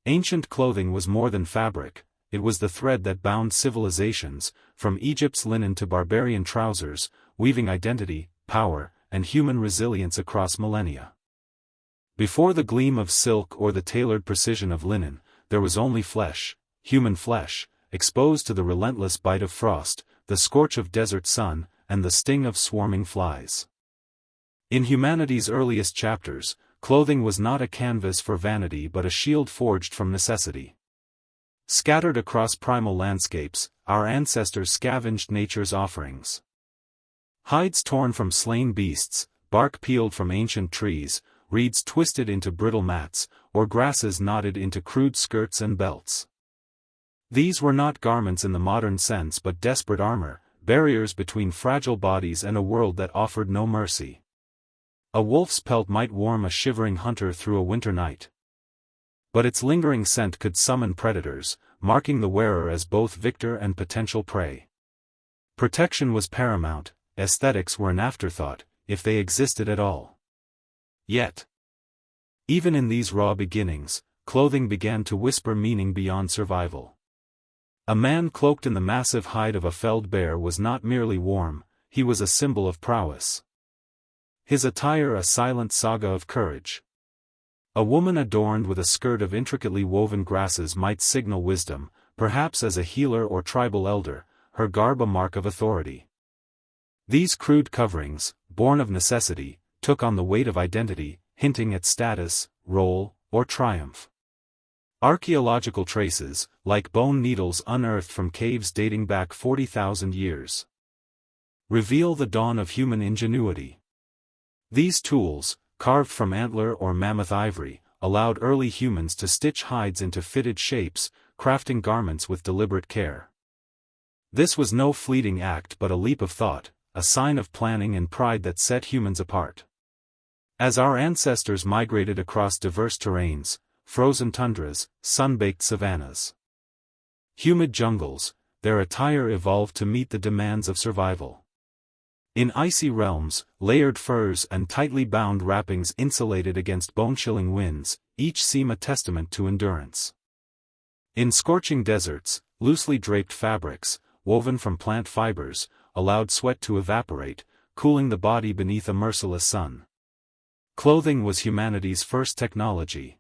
Ancient clothing was more than fabric, it was the thread that bound civilizations, from Egypt's linen to barbarian trousers, weaving identity, power, and human resilience across millennia. Before the gleam of silk or the tailored precision of linen, there was only flesh, human flesh, exposed to the relentless bite of frost, the scorch of desert sun, and the sting of swarming flies. In humanity's earliest chapters, clothing was not a canvas for vanity but a shield forged from necessity. Scattered across primal landscapes, our ancestors scavenged nature's offerings. Hides torn from slain beasts, bark peeled from ancient trees, reeds twisted into brittle mats, or grasses knotted into crude skirts and belts. These were not garments in the modern sense but desperate armor, barriers between fragile bodies and a world that offered no mercy. A wolf's pelt might warm a shivering hunter through a winter night, but its lingering scent could summon predators, marking the wearer as both victor and potential prey. Protection was paramount, aesthetics were an afterthought, if they existed at all. Yet, even in these raw beginnings, clothing began to whisper meaning beyond survival. A man cloaked in the massive hide of a felled bear was not merely warm, he was a symbol of prowess. His attire a silent saga of courage. A woman adorned with a skirt of intricately woven grasses might signal wisdom, perhaps as a healer or tribal elder, her garb a mark of authority. These crude coverings, born of necessity, took on the weight of identity, hinting at status, role, or triumph. Archaeological traces, like bone needles unearthed from caves dating back 40,000 years, reveal the dawn of human ingenuity. These tools, carved from antler or mammoth ivory, allowed early humans to stitch hides into fitted shapes, crafting garments with deliberate care. This was no fleeting act but a leap of thought, a sign of planning and pride that set humans apart. As our ancestors migrated across diverse terrains, frozen tundras, sun-baked savannas, humid jungles, their attire evolved to meet the demands of survival. In icy realms, layered furs and tightly bound wrappings insulated against bone-chilling winds, each seem a testament to endurance. In scorching deserts, loosely draped fabrics, woven from plant fibers, allowed sweat to evaporate, cooling the body beneath a merciless sun. Clothing was humanity's first technology.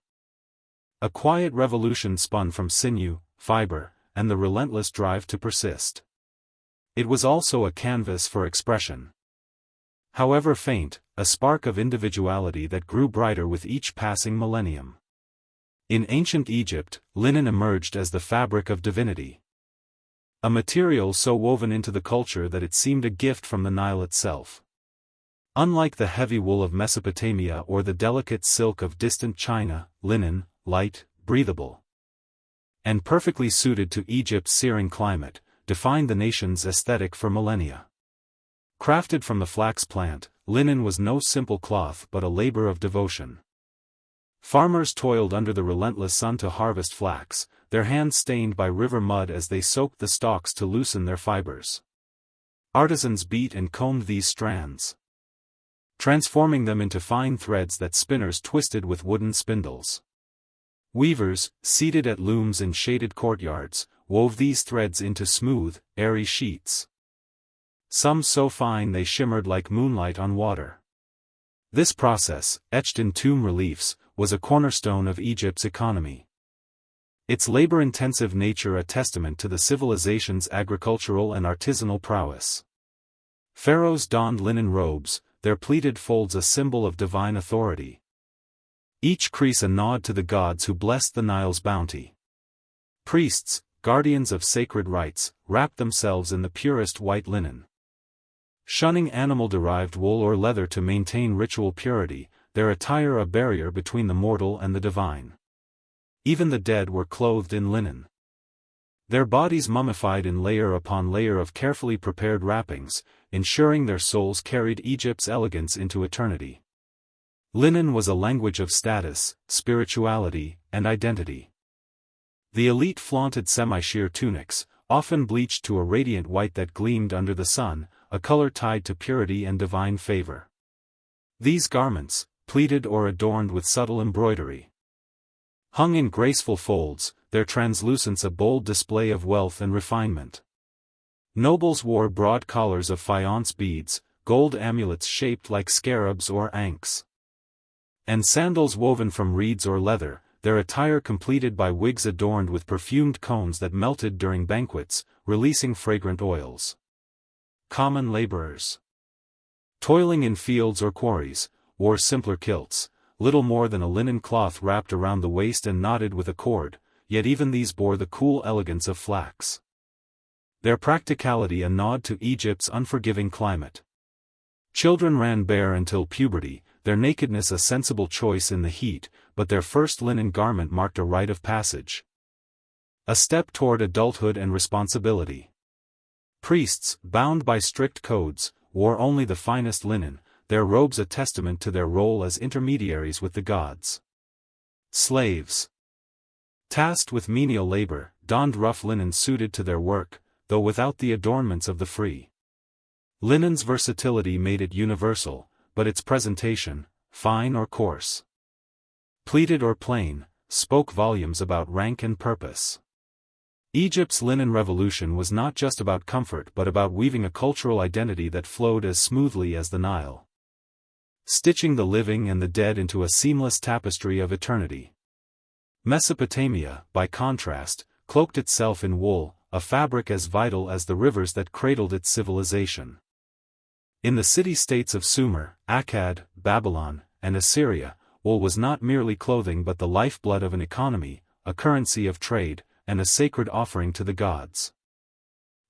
A quiet revolution spun from sinew, fiber, and the relentless drive to persist. It was also a canvas for expression. However faint, a spark of individuality that grew brighter with each passing millennium. In ancient Egypt, linen emerged as the fabric of divinity. A material so woven into the culture that it seemed a gift from the Nile itself. Unlike the heavy wool of Mesopotamia or the delicate silk of distant China, linen, light, breathable, and perfectly suited to Egypt's searing climate, defined the nation's aesthetic for millennia. Crafted from the flax plant, linen was no simple cloth but a labor of devotion. Farmers toiled under the relentless sun to harvest flax, their hands stained by river mud as they soaked the stalks to loosen their fibers. Artisans beat and combed these strands, transforming them into fine threads that spinners twisted with wooden spindles. Weavers, seated at looms in shaded courtyards, wove these threads into smooth, airy sheets. some so fine they shimmered like moonlight on water. This process, etched in tomb reliefs, was a cornerstone of Egypt's economy. Its labor-intensive nature a testament to the civilization's agricultural and artisanal prowess. Pharaohs donned linen robes, their pleated folds a symbol of divine authority. Each crease a nod to the gods who blessed the Nile's bounty. Priests, guardians of sacred rites, wrapped themselves in the purest white linen. Shunning animal-derived wool or leather to maintain ritual purity, their attire a barrier between the mortal and the divine. Even the dead were clothed in linen. Their bodies mummified in layer upon layer of carefully prepared wrappings, ensuring their souls carried Egypt's elegance into eternity. Linen was a language of status, spirituality, and identity. The elite flaunted semi-sheer tunics, often bleached to a radiant white that gleamed under the sun, a color tied to purity and divine favor. These garments, pleated or adorned with subtle embroidery, hung in graceful folds, their translucence a bold display of wealth and refinement. Nobles wore broad collars of faience beads, gold amulets shaped like scarabs or ankhs, and sandals woven from reeds or leather, their attire completed by wigs adorned with perfumed cones that melted during banquets, releasing fragrant oils. Common laborers, toiling in fields or quarries, wore simpler kilts, little more than a linen cloth wrapped around the waist and knotted with a cord, yet even these bore the cool elegance of flax. Their practicality a nod to Egypt's unforgiving climate. Children ran bare until puberty, their nakedness a sensible choice in the heat, but their first linen garment marked a rite of passage. A step toward adulthood and responsibility. Priests, bound by strict codes, wore only the finest linen, their robes a testament to their role as intermediaries with the gods. Slaves, tasked with menial labor, donned rough linen suited to their work, though without the adornments of the free. Linen's versatility made it universal, but its presentation, fine or coarse, pleated or plain, spoke volumes about rank and purpose. Egypt's linen revolution was not just about comfort but about weaving a cultural identity that flowed as smoothly as the Nile, stitching the living and the dead into a seamless tapestry of eternity. Mesopotamia, by contrast, cloaked itself in wool, a fabric as vital as the rivers that cradled its civilization. In the city-states of Sumer, Akkad, Babylon, and Assyria, wool was not merely clothing but the lifeblood of an economy, a currency of trade, and a sacred offering to the gods.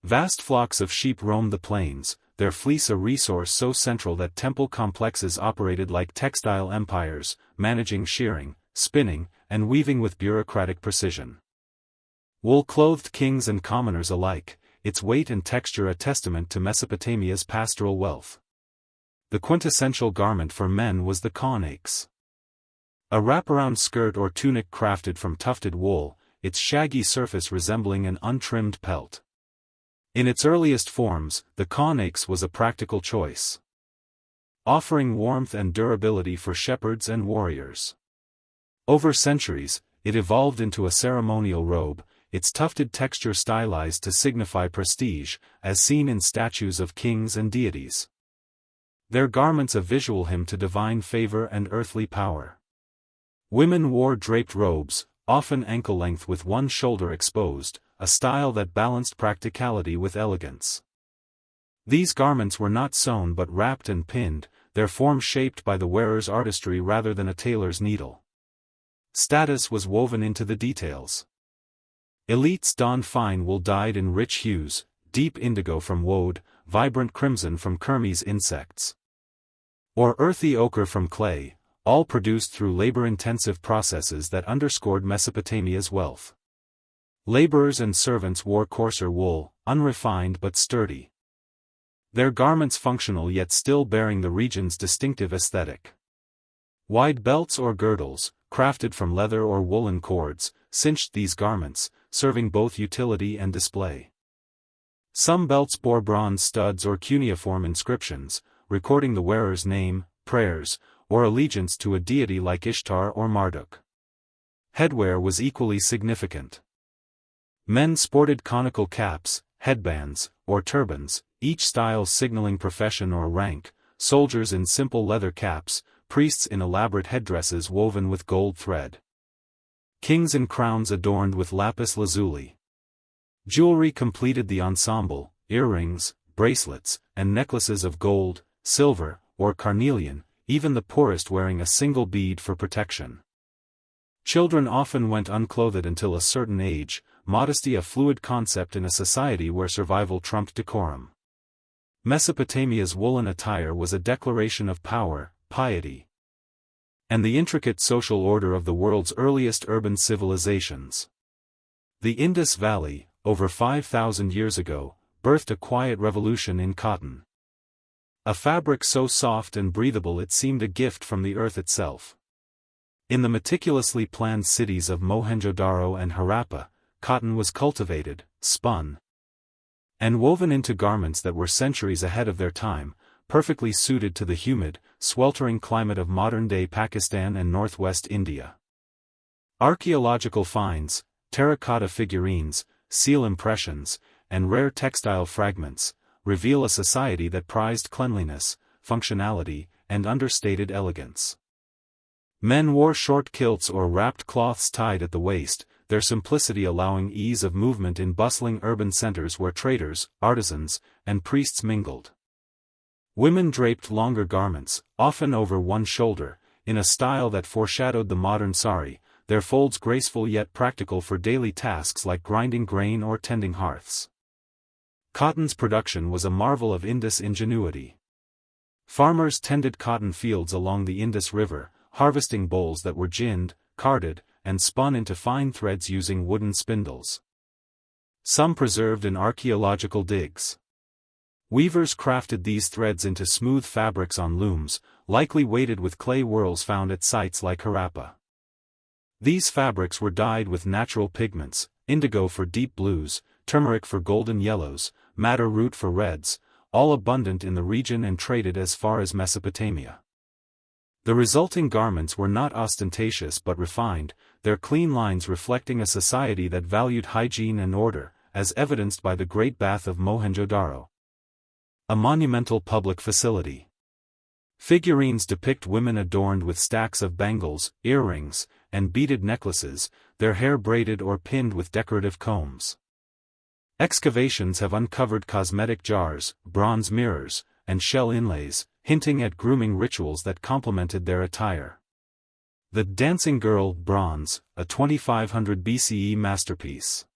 Vast flocks of sheep roamed the plains, their fleece a resource so central that temple complexes operated like textile empires, managing shearing, spinning, and weaving with bureaucratic precision. Wool clothed kings and commoners alike, its weight and texture a testament to Mesopotamia's pastoral wealth. The quintessential garment for men was the khanaks, a wraparound skirt or tunic crafted from tufted wool, its shaggy surface resembling an untrimmed pelt. In its earliest forms, the khanaks was a practical choice, offering warmth and durability for shepherds and warriors. Over centuries, it evolved into a ceremonial robe, its tufted texture stylized to signify prestige, as seen in statues of kings and deities. Their garments a visual hymn to divine favor and earthly power. Women wore draped robes, often ankle-length with one shoulder exposed, a style that balanced practicality with elegance. These garments were not sewn but wrapped and pinned, their form shaped by the wearer's artistry rather than a tailor's needle. Status was woven into the details. Elites donned fine wool dyed in rich hues, deep indigo from woad, vibrant crimson from Kermes insects, or earthy ochre from clay, all produced through labor-intensive processes that underscored Mesopotamia's wealth. Laborers and servants wore coarser wool, unrefined but sturdy. Their garments functional yet still bearing the region's distinctive aesthetic. Wide belts or girdles, crafted from leather or woolen cords, cinched these garments, serving both utility and display. Some belts bore bronze studs or cuneiform inscriptions, recording the wearer's name, prayers, or allegiance to a deity like Ishtar or Marduk. Headwear was equally significant. Men sported conical caps, headbands, or turbans, each style signaling profession or rank, soldiers in simple leather caps, priests in elaborate headdresses woven with gold thread. Kings in crowns adorned with lapis lazuli. Jewelry completed the ensemble, earrings, bracelets, and necklaces of gold, silver, or carnelian, even the poorest wearing a single bead for protection. Children often went unclothed until a certain age, modesty a fluid concept in a society where survival trumped decorum. Mesopotamia's woolen attire was a declaration of power, piety, and the intricate social order of the world's earliest urban civilizations. The Indus Valley, over 5,000 years ago, birthed a quiet revolution in cotton. A fabric so soft and breathable it seemed a gift from the earth itself. In the meticulously planned cities of Mohenjo-daro and Harappa, cotton was cultivated, spun, and woven into garments that were centuries ahead of their time, perfectly suited to the humid, sweltering climate of modern-day Pakistan and northwest India. Archaeological finds, terracotta figurines, seal impressions, and rare textile fragments, reveal a society that prized cleanliness, functionality, and understated elegance. Men wore short kilts or wrapped cloths tied at the waist, their simplicity allowing ease of movement in bustling urban centers where traders, artisans, and priests mingled. Women draped longer garments, often over one shoulder, in a style that foreshadowed the modern sari, their folds graceful yet practical for daily tasks like grinding grain or tending hearths. Cotton's production was a marvel of Indus ingenuity. Farmers tended cotton fields along the Indus River, harvesting bolls that were ginned, carded, and spun into fine threads using wooden spindles. Some preserved in archaeological digs. Weavers crafted these threads into smooth fabrics on looms, likely weighted with clay whorls found at sites like Harappa. These fabrics were dyed with natural pigments, indigo for deep blues, turmeric for golden yellows, madder root for reds, all abundant in the region and traded as far as Mesopotamia. The resulting garments were not ostentatious but refined, their clean lines reflecting a society that valued hygiene and order, as evidenced by the Great Bath of Mohenjo-daro. A monumental public facility. Figurines depict women adorned with stacks of bangles, earrings, and beaded necklaces, their hair braided or pinned with decorative combs. Excavations have uncovered cosmetic jars, bronze mirrors, and shell inlays, hinting at grooming rituals that complemented their attire. The Dancing Girl, bronze, a 2500 BCE masterpiece,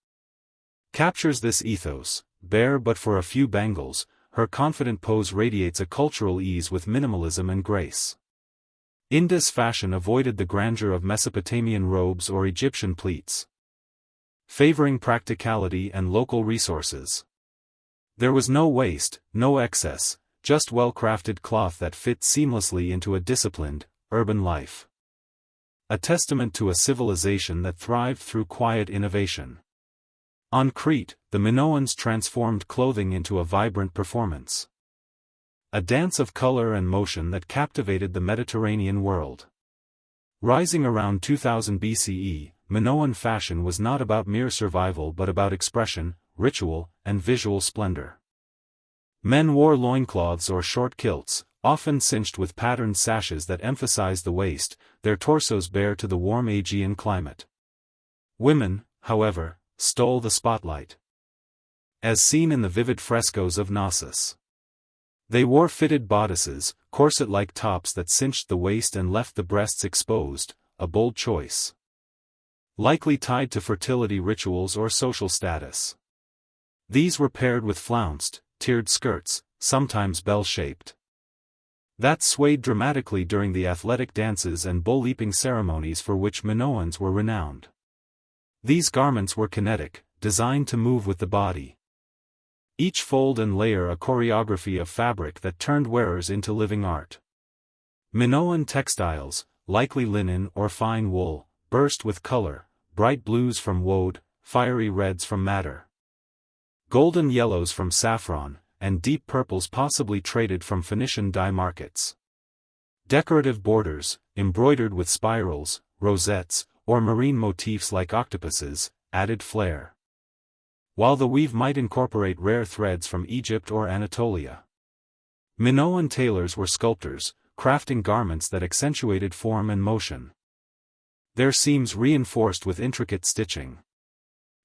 captures this ethos. Bare but for a few bangles, her confident pose radiates a cultural ease with minimalism and grace. Indus fashion avoided the grandeur of Mesopotamian robes or Egyptian pleats, favoring practicality and local resources. There was no waste, no excess, just well-crafted cloth that fit seamlessly into a disciplined, urban life. A testament to a civilization that thrived through quiet innovation. On Crete, the Minoans transformed clothing into a vibrant performance. A dance of color and motion that captivated the Mediterranean world. Rising around 2000 BCE, Minoan fashion was not about mere survival but about expression, ritual, and visual splendor. Men wore loincloths or short kilts, often cinched with patterned sashes that emphasized the waist, their torsos bare to the warm Aegean climate. Women, however, stole the spotlight, as seen in the vivid frescoes of Knossos. They wore fitted bodices, corset-like tops that cinched the waist and left the breasts exposed, a bold choice, likely tied to fertility rituals or social status. These were paired with flounced, tiered skirts, sometimes bell-shaped, that swayed dramatically during the athletic dances and bull-leaping ceremonies for which Minoans were renowned. These garments were kinetic, designed to move with the body. Each fold and layer a choreography of fabric that turned wearers into living art. Minoan textiles, likely linen or fine wool, burst with color, bright blues from woad, fiery reds from madder, golden yellows from saffron, and deep purples possibly traded from Phoenician dye markets. Decorative borders, embroidered with spirals, rosettes, or marine motifs like octopuses, added flair. while the weave might incorporate rare threads from Egypt or Anatolia. Minoan tailors were sculptors, crafting garments that accentuated form and motion. Their seams reinforced with intricate stitching.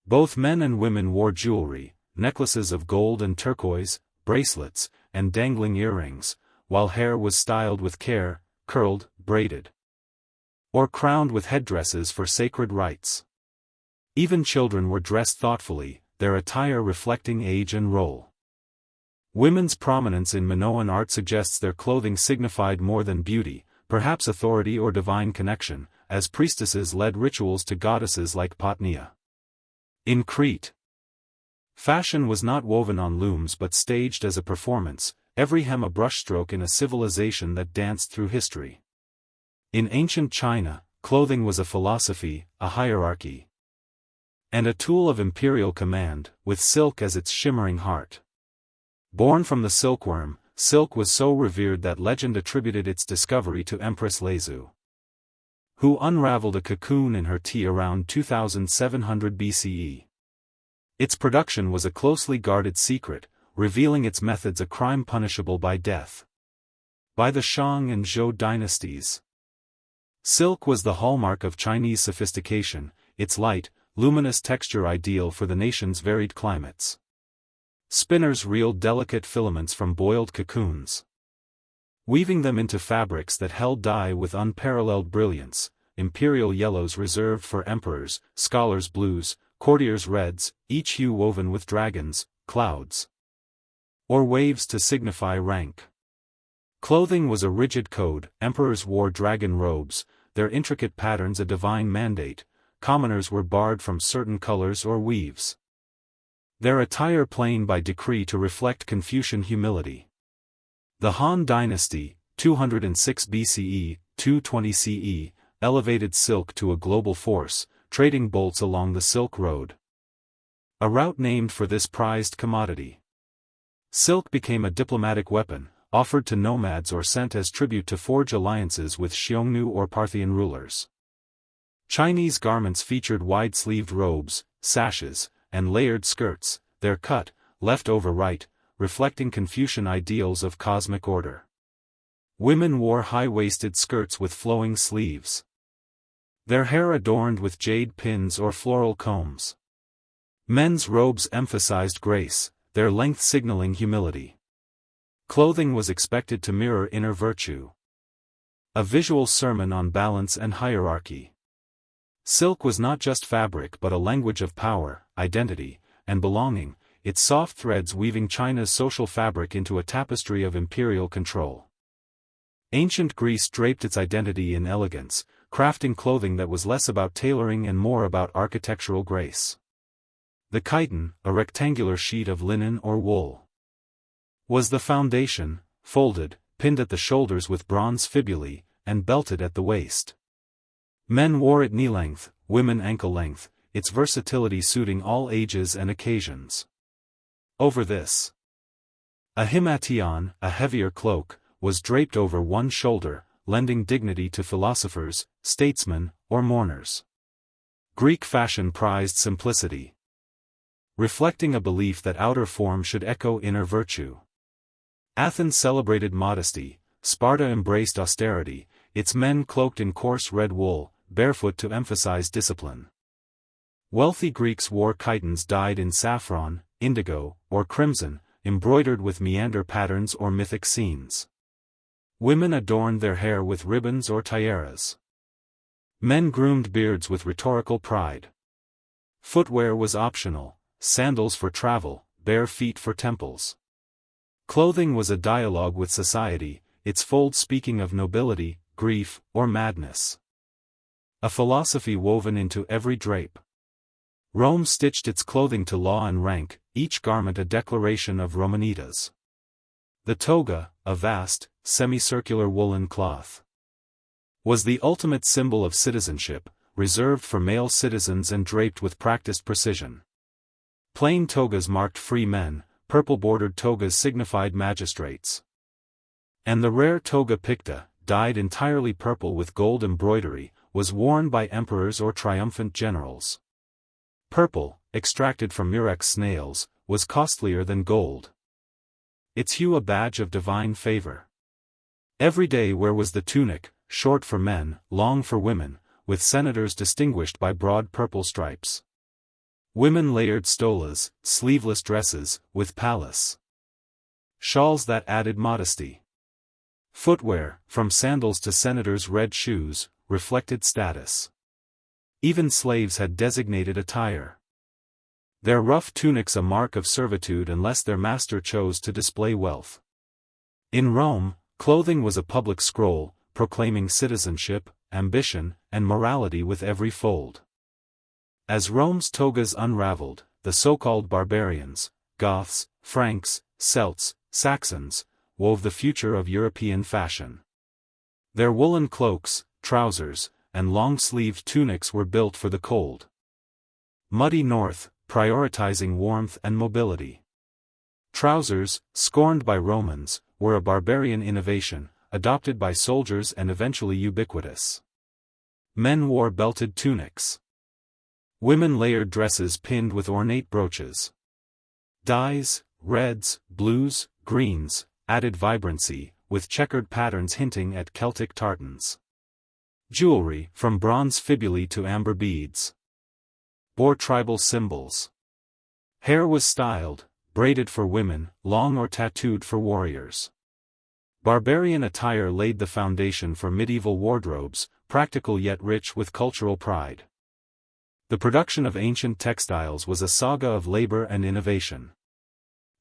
Both men and women wore jewelry, necklaces of gold and turquoise, bracelets, and dangling earrings, while hair was styled with care, curled, braided, or crowned with headdresses for sacred rites. Even children were dressed thoughtfully, their attire reflecting age and role. Women's prominence in Minoan art suggests their clothing signified more than beauty, perhaps authority or divine connection, as priestesses led rituals to goddesses like Potnia. In Crete, fashion was not woven on looms but staged as a performance, every hem a brushstroke in a civilization that danced through history. In ancient China, clothing was a philosophy, a hierarchy, and a tool of imperial command, with silk as its shimmering heart. Born from the silkworm, silk was so revered that legend attributed its discovery to Empress Lezu, who unraveled a cocoon in her tea around 2700 BCE. Its production was a closely guarded secret, revealing its methods a crime punishable by death. By the Shang and Zhou dynasties, silk was the hallmark of Chinese sophistication, its light, luminous texture ideal for the nation's varied climates. Spinners reeled delicate filaments from boiled cocoons, weaving them into fabrics that held dye with unparalleled brilliance, imperial yellows reserved for emperors, scholars' blues, courtiers' reds, each hue woven with dragons, clouds, or waves to signify rank. Clothing was a rigid code, emperors wore dragon robes, their intricate patterns a divine mandate, commoners were barred from certain colors or weaves, their attire plain by decree to reflect Confucian humility. The Han dynasty, 206 BCE, 220 CE, elevated silk to a global force, trading bolts along the Silk Road, a route named for this prized commodity. Silk became a diplomatic weapon, offered to nomads or sent as tribute to forge alliances with Xiongnu or Parthian rulers. Chinese garments featured wide-sleeved robes, sashes, and layered skirts, their cut, left over right, reflecting Confucian ideals of cosmic order. Women wore high-waisted skirts with flowing sleeves, their hair adorned with jade pins or floral combs. Men's robes emphasized grace, their length signaling humility. Clothing was expected to mirror inner virtue, a visual sermon on balance and hierarchy. Silk was not just fabric but a language of power, identity, and belonging, its soft threads weaving China's social fabric into a tapestry of imperial control. Ancient Greece draped its identity in elegance, crafting clothing that was less about tailoring and more about architectural grace. The chiton, a rectangular sheet of linen or wool, was the foundation, folded, pinned at the shoulders with bronze fibulae, and belted at the waist. Men wore it knee-length, women ankle-length, its versatility suiting all ages and occasions. Over this, a himation, a heavier cloak, was draped over one shoulder, lending dignity to philosophers, statesmen, or mourners. Greek fashion prized simplicity, reflecting a belief that outer form should echo inner virtue. Athens celebrated modesty, Sparta embraced austerity, its men cloaked in coarse red wool, barefoot to emphasize discipline. Wealthy Greeks wore chitons dyed in saffron, indigo, or crimson, embroidered with meander patterns or mythic scenes. Women adorned their hair with ribbons or tiaras. Men groomed beards with rhetorical pride. Footwear was optional, sandals for travel, bare feet for temples. Clothing was a dialogue with society, its folds speaking of nobility, grief, or madness. A philosophy woven into every drape. Rome stitched its clothing to law and rank, each garment a declaration of Romanitas. The toga, a vast, semicircular woolen cloth, was the ultimate symbol of citizenship, reserved for male citizens and draped with practiced precision. Plain togas marked free men, purple-bordered togas signified magistrates. And the rare toga picta, dyed entirely purple with gold embroidery, was worn by emperors or triumphant generals. Purple, extracted from murex snails, was costlier than gold. Its hue a badge of divine favor. Every day wear was the tunic, short for men, long for women, with senators distinguished by broad purple stripes. Women layered stolas, sleeveless dresses, with palace shawls that added modesty. Footwear, from sandals to senators' red shoes, reflected status. Even slaves had designated attire. Their rough tunics a mark of servitude unless their master chose to display wealth. In Rome, clothing was a public scroll, proclaiming citizenship, ambition, and morality with every fold. As Rome's togas unraveled, the so-called barbarians, Goths, Franks, Celts, Saxons, wove the future of European fashion. Their woolen cloaks, trousers, and long-sleeved tunics were built for the cold, muddy north, prioritizing warmth and mobility. Trousers, scorned by Romans, were a barbarian innovation, adopted by soldiers and eventually ubiquitous. Men wore belted tunics. Women layered dresses pinned with ornate brooches. Dyes, reds, blues, greens, added vibrancy, with checkered patterns hinting at Celtic tartans. Jewelry, from bronze fibulae to amber beads, bore tribal symbols. Hair was styled, braided for women, long or tattooed for warriors. Barbarian attire laid the foundation for medieval wardrobes, practical yet rich with cultural pride. The production of ancient textiles was a saga of labor and innovation.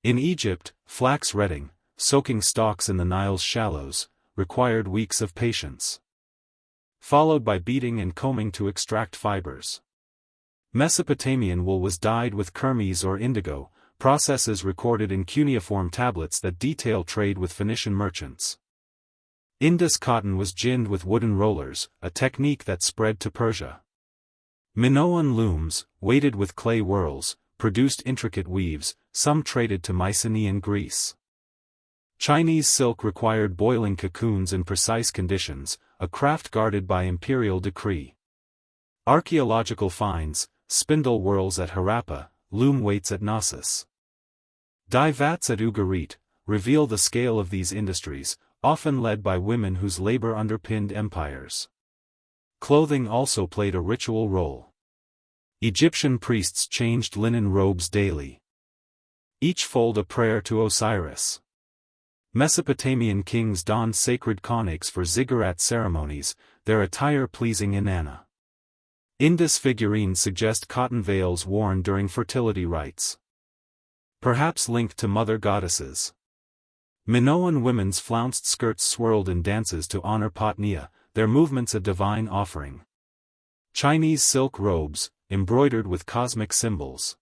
In Egypt, flax retting, soaking stalks in the Nile's shallows, required weeks of patience, followed by beating and combing to extract fibers. Mesopotamian wool was dyed with kermes or indigo, processes recorded in cuneiform tablets that detail trade with Phoenician merchants. Indus cotton was ginned with wooden rollers, a technique that spread to Persia. Minoan looms, weighted with clay whorls, produced intricate weaves, some traded to Mycenaean Greece. Chinese silk required boiling cocoons in precise conditions, a craft guarded by imperial decree. Archaeological finds, spindle whorls at Harappa, loom weights at Knossos, dye vats at Ugarit, reveal the scale of these industries, often led by women whose labor underpinned empires. Clothing also played a ritual role. Egyptian priests changed linen robes daily, each fold a prayer to Osiris. Mesopotamian kings donned sacred konakes for ziggurat ceremonies, their attire pleasing Inanna. Indus figurines suggest cotton veils worn during fertility rites, perhaps linked to mother goddesses. Minoan women's flounced skirts swirled in dances to honor Potnia, their movements a divine offering. Chinese silk robes, embroidered with cosmic symbols,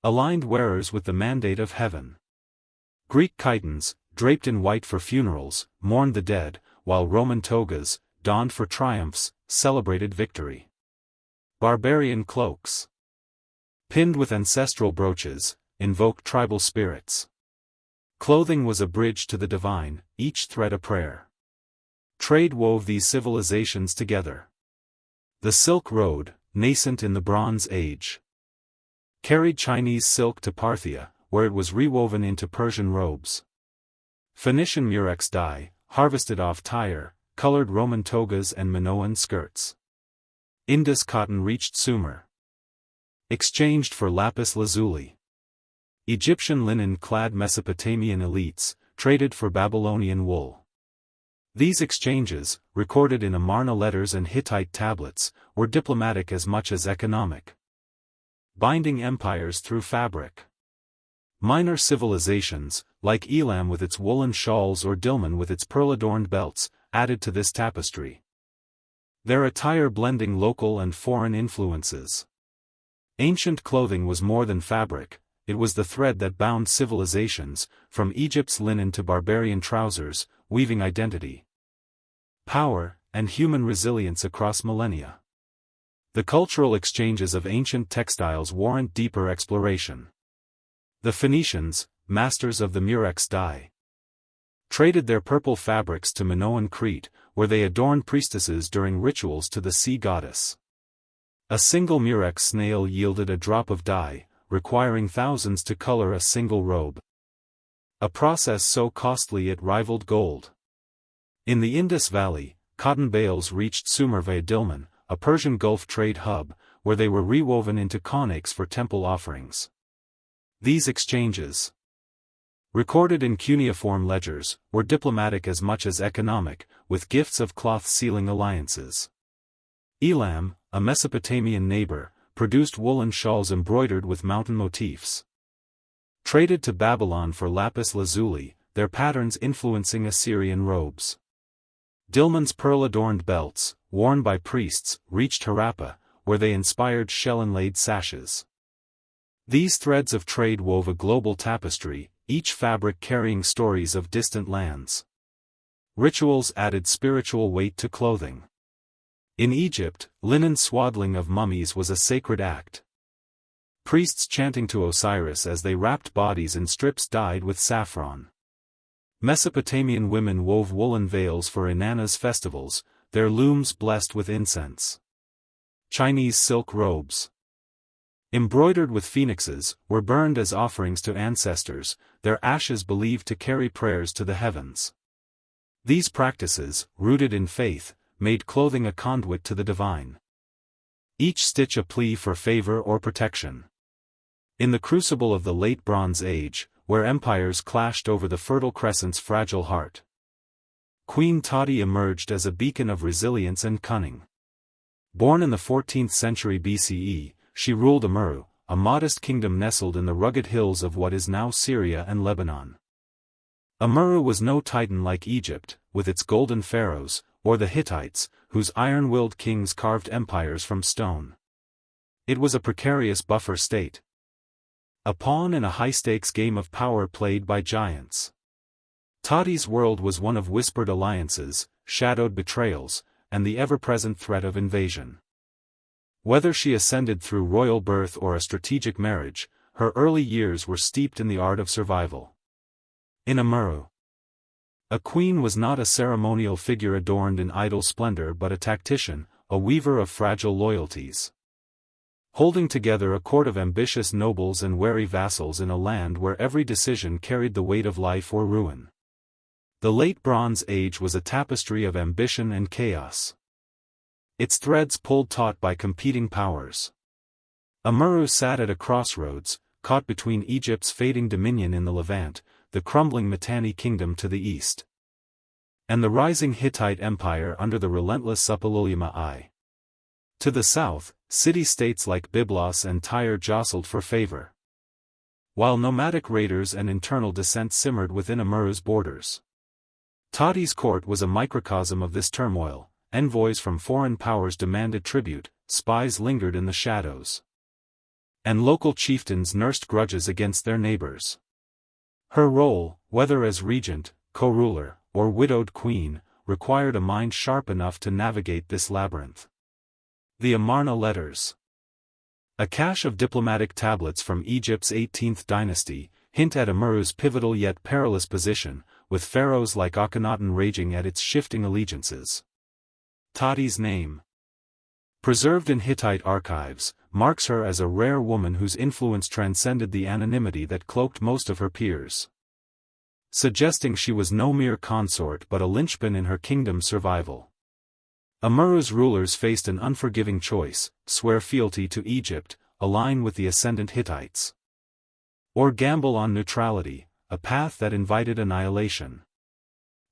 aligned wearers with the mandate of heaven. Greek chitons, draped in white for funerals, mourned the dead, while Roman togas, donned for triumphs, celebrated victory. Barbarian cloaks, pinned with ancestral brooches, invoked tribal spirits. Clothing was a bridge to the divine, each thread a prayer. Trade wove these civilizations together. The Silk Road, nascent in the Bronze Age, carried Chinese silk to Parthia, where it was rewoven into Persian robes. Phoenician murex dye, harvested off Tyre, colored Roman togas and Minoan skirts. Indus cotton reached Sumer, exchanged for lapis lazuli. Egyptian linen clad Mesopotamian elites, traded for Babylonian wool. These exchanges, recorded in Amarna letters and Hittite tablets, were diplomatic as much as economic, binding empires through fabric. Minor civilizations, like Elam with its woolen shawls or Dilmun with its pearl-adorned belts, added to this tapestry, their attire blending local and foreign influences. Ancient clothing was more than fabric, it was the thread that bound civilizations, from Egypt's linen to barbarian trousers, weaving identity, power, and human resilience across millennia. The cultural exchanges of ancient textiles warrant deeper exploration. The Phoenicians, masters of the murex dye, traded their purple fabrics to Minoan Crete, where they adorned priestesses during rituals to the sea goddess. A single murex snail yielded a drop of dye, requiring thousands to color a single robe. A process so costly it rivaled gold. In the Indus Valley, cotton bales reached Sumer via Dilmun, a Persian Gulf trade hub, where they were rewoven into konaks for temple offerings. These exchanges, recorded in cuneiform ledgers, were diplomatic as much as economic, with gifts of cloth sealing alliances. Elam, a Mesopotamian neighbor, produced woolen shawls embroidered with mountain motifs. Traded to Babylon for lapis lazuli, their patterns influencing Assyrian robes. Dilmun's pearl-adorned belts, worn by priests, reached Harappa, where they inspired shell-inlaid sashes. These threads of trade wove a global tapestry, each fabric carrying stories of distant lands. Rituals added spiritual weight to clothing. In Egypt, linen swaddling of mummies was a sacred act. Priests chanting to Osiris as they wrapped bodies in strips dyed with saffron. Mesopotamian women wove woolen veils for Inanna's festivals, their looms blessed with incense. Chinese silk robes, embroidered with phoenixes, were burned as offerings to ancestors, their ashes believed to carry prayers to the heavens. These practices, rooted in faith, made clothing a conduit to the divine. Each stitch a plea for favor or protection. In the crucible of the Late Bronze Age, where empires clashed over the Fertile Crescent's fragile heart, Queen Tati emerged as a beacon of resilience and cunning. Born in the 14th century BCE, she ruled Amurru, a modest kingdom nestled in the rugged hills of what is now Syria and Lebanon. Amurru was no titan like Egypt, with its golden pharaohs, or the Hittites, whose iron-willed kings carved empires from stone. It was a precarious buffer state. A pawn in a high-stakes game of power played by giants. Tati's world was one of whispered alliances, shadowed betrayals, and the ever-present threat of invasion. Whether she ascended through royal birth or a strategic marriage, her early years were steeped in the art of survival. In Amurru, a queen was not a ceremonial figure adorned in idle splendor but a tactician, a weaver of fragile loyalties. Holding together a court of ambitious nobles and wary vassals in a land where every decision carried the weight of life or ruin. The Late Bronze Age was a tapestry of ambition and chaos. Its threads pulled taut by competing powers. Amurru sat at a crossroads, caught between Egypt's fading dominion in the Levant, the crumbling Mitanni kingdom to the east, and the rising Hittite empire under the relentless Suppiluliuma I. To the south, city-states like Byblos and Tyre jostled for favor, while nomadic raiders and internal dissent simmered within Amurru's borders. Tati's court was a microcosm of this turmoil. Envoys from foreign powers demanded tribute, spies lingered in the shadows, and local chieftains nursed grudges against their neighbors. Her role, whether as regent, co-ruler, or widowed queen, required a mind sharp enough to navigate this labyrinth. The Amarna Letters, a cache of diplomatic tablets from Egypt's 18th dynasty, hint at Amurru's pivotal yet perilous position, with pharaohs like Akhenaten raging at its shifting allegiances. Tati's name, preserved in Hittite archives, marks her as a rare woman whose influence transcended the anonymity that cloaked most of her peers, suggesting she was no mere consort but a linchpin in her kingdom's survival. Amurru's rulers faced an unforgiving choice: swear fealty to Egypt, align with the ascendant Hittites, or gamble on neutrality, a path that invited annihilation.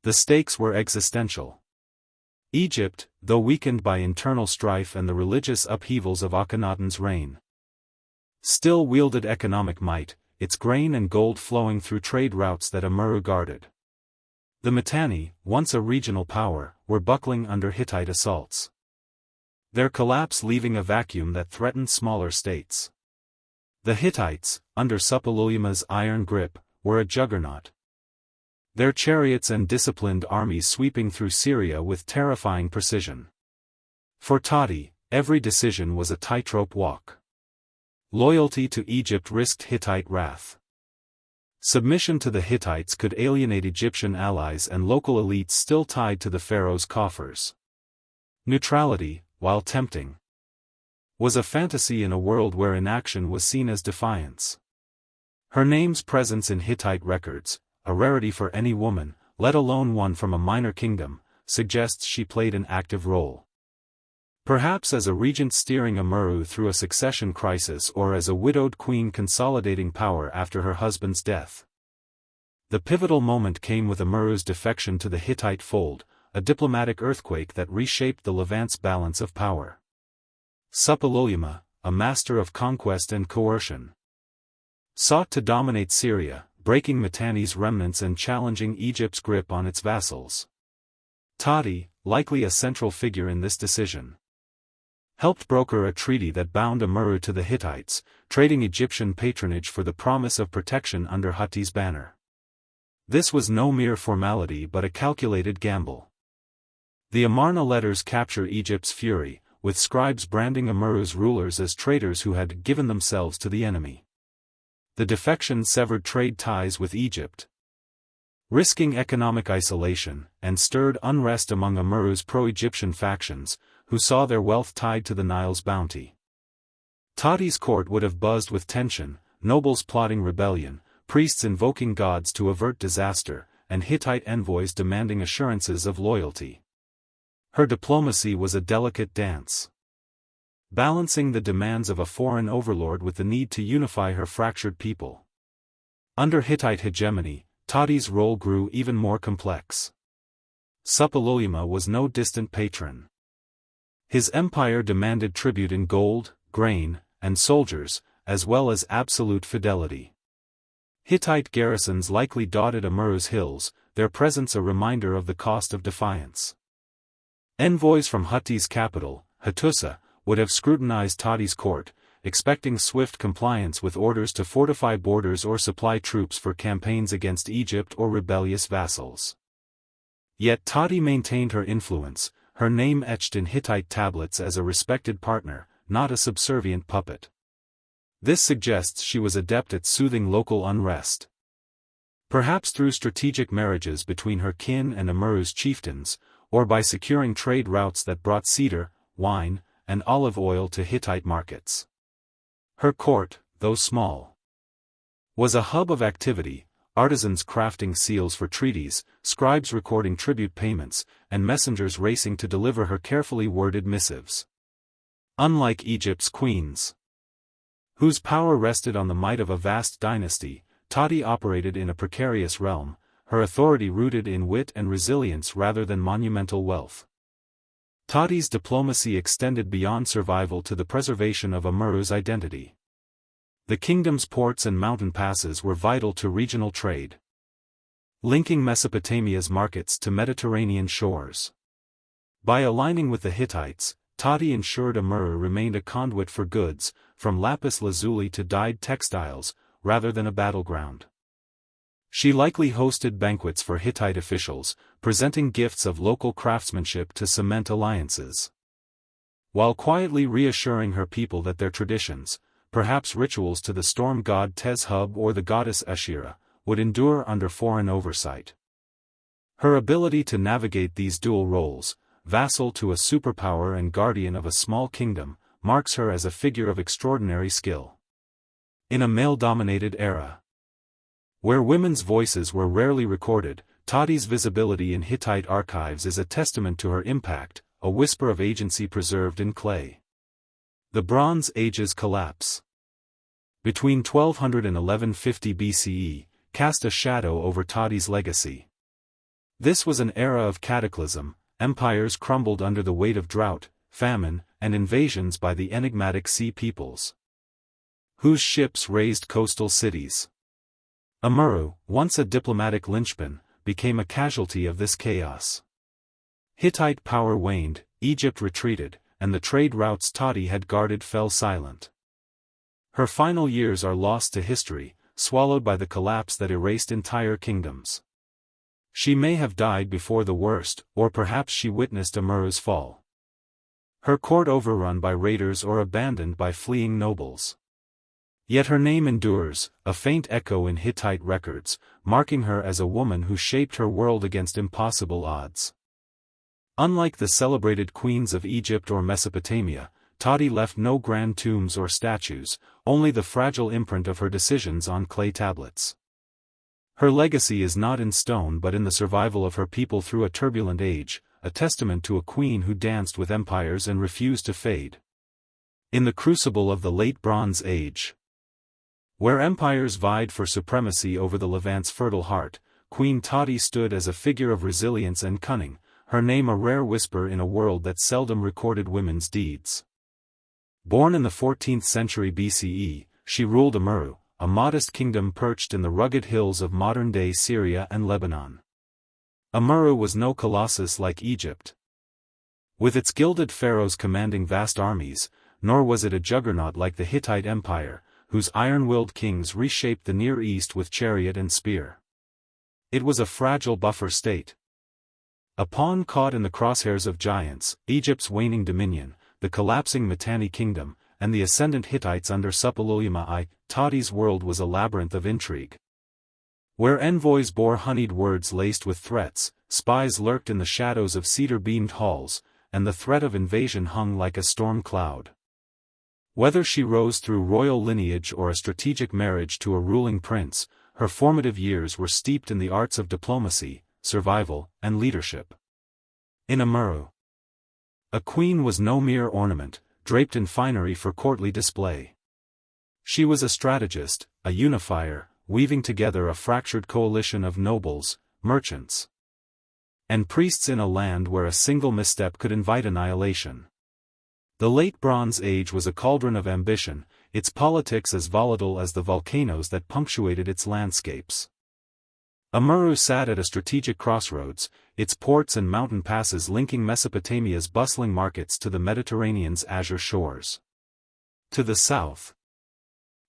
The stakes were existential. Egypt, though weakened by internal strife and the religious upheavals of Akhenaten's reign, still wielded economic might, its grain and gold flowing through trade routes that Amurru guarded. The Mitanni, once a regional power, were buckling under Hittite assaults, their collapse leaving a vacuum that threatened smaller states. The Hittites, under Suppiluliuma's iron grip, were a juggernaut, their chariots and disciplined armies sweeping through Syria with terrifying precision. For Tati, every decision was a tightrope walk. Loyalty to Egypt risked Hittite wrath. Submission to the Hittites could alienate Egyptian allies and local elites still tied to the pharaoh's coffers. Neutrality, while tempting, was a fantasy in a world where inaction was seen as defiance. Her name's presence in Hittite records, a rarity for any woman, let alone one from a minor kingdom, suggests she played an active role. Perhaps as a regent steering Amurru through a succession crisis, or as a widowed queen consolidating power after her husband's death. The pivotal moment came with Amurru's defection to the Hittite fold, a diplomatic earthquake that reshaped the Levant's balance of power. Suppiluliuma, a master of conquest and coercion, sought to dominate Syria, breaking Mitanni's remnants and challenging Egypt's grip on its vassals. Tati, likely a central figure in this decision, helped broker a treaty that bound Amurru to the Hittites, trading Egyptian patronage for the promise of protection under Hati's banner. This was no mere formality but a calculated gamble. The Amarna letters capture Egypt's fury, with scribes branding Amurru's rulers as traitors who had given themselves to the enemy. The defection severed trade ties with Egypt, risking economic isolation, and stirred unrest among Amurru's pro-Egyptian factions, who saw their wealth tied to the Nile's bounty. Tati's court would have buzzed with tension, nobles plotting rebellion, priests invoking gods to avert disaster, and Hittite envoys demanding assurances of loyalty. Her diplomacy was a delicate dance, balancing the demands of a foreign overlord with the need to unify her fractured people. Under Hittite hegemony, Tati's role grew even more complex. Suppiluliuma was no distant patron. His empire demanded tribute in gold, grain, and soldiers, as well as absolute fidelity. Hittite garrisons likely dotted Amurru's hills, their presence a reminder of the cost of defiance. Envoys from Hati's capital, Hattusa, would have scrutinized Tati's court, expecting swift compliance with orders to fortify borders or supply troops for campaigns against Egypt or rebellious vassals. Yet Tati maintained her influence, her name etched in Hittite tablets as a respected partner, not a subservient puppet. This suggests she was adept at soothing local unrest. Perhaps through strategic marriages between her kin and Amurru's chieftains, or by securing trade routes that brought cedar, wine, and olive oil to Hittite markets. Her court, though small, was a hub of activity, artisans crafting seals for treaties, scribes recording tribute payments, and messengers racing to deliver her carefully worded missives. Unlike Egypt's queens, whose power rested on the might of a vast dynasty, Tati operated in a precarious realm, her authority rooted in wit and resilience rather than monumental wealth. Tati's diplomacy extended beyond survival to the preservation of Amurru's identity. The kingdom's ports and mountain passes were vital to regional trade, linking Mesopotamia's markets to Mediterranean shores. By aligning with the Hittites, Tati ensured Amurru remained a conduit for goods, from lapis lazuli to dyed textiles, rather than a battleground. She likely hosted banquets for Hittite officials, presenting gifts of local craftsmanship to cement alliances, while quietly reassuring her people that their traditions, perhaps rituals to the storm god Tezhub or the goddess Ashira, would endure under foreign oversight. Her ability to navigate these dual roles, vassal to a superpower and guardian of a small kingdom, marks her as a figure of extraordinary skill. In a male-dominated era, where women's voices were rarely recorded, Tati's visibility in Hittite archives is a testament to her impact, a whisper of agency preserved in clay. The Bronze Age's collapse between 1200 and 1150 BCE cast a shadow over Tati's legacy. This was an era of cataclysm, empires crumbled under the weight of drought, famine, and invasions by the enigmatic sea peoples, whose ships razed coastal cities. Amurru, once a diplomatic linchpin, became a casualty of this chaos. Hittite power waned, Egypt retreated, and the trade routes Tati had guarded fell silent. Her final years are lost to history, swallowed by the collapse that erased entire kingdoms. She may have died before the worst, or perhaps she witnessed Amurru's fall. Her court overrun by raiders or abandoned by fleeing nobles. Yet her name endures, a faint echo in Hittite records, marking her as a woman who shaped her world against impossible odds. Unlike the celebrated queens of Egypt or Mesopotamia, Tati left no grand tombs or statues, only the fragile imprint of her decisions on clay tablets. Her legacy is not in stone but in the survival of her people through a turbulent age, a testament to a queen who danced with empires and refused to fade. In the crucible of the late Bronze Age, where empires vied for supremacy over the Levant's fertile heart, Queen Tati stood as a figure of resilience and cunning, her name a rare whisper in a world that seldom recorded women's deeds. Born in the 14th century BCE, she ruled Amurru, a modest kingdom perched in the rugged hills of modern-day Syria and Lebanon. Amurru was no colossus like Egypt, with its gilded pharaohs commanding vast armies, nor was it a juggernaut like the Hittite Empire, whose iron-willed kings reshaped the Near East with chariot and spear. It was a fragile buffer state, a pawn caught in the crosshairs of giants, Egypt's waning dominion, the collapsing Mitanni kingdom, and the ascendant Hittites under Suppiluliuma I. Tati's world was a labyrinth of intrigue, where envoys bore honeyed words laced with threats, spies lurked in the shadows of cedar-beamed halls, and the threat of invasion hung like a storm cloud. Whether she rose through royal lineage or a strategic marriage to a ruling prince, her formative years were steeped in the arts of diplomacy, survival, and leadership. In Amurru, a queen was no mere ornament, draped in finery for courtly display. She was a strategist, a unifier, weaving together a fractured coalition of nobles, merchants, and priests in a land where a single misstep could invite annihilation. The late Bronze Age was a cauldron of ambition, its politics as volatile as the volcanoes that punctuated its landscapes. Amurru sat at a strategic crossroads, its ports and mountain passes linking Mesopotamia's bustling markets to the Mediterranean's azure shores. To the south,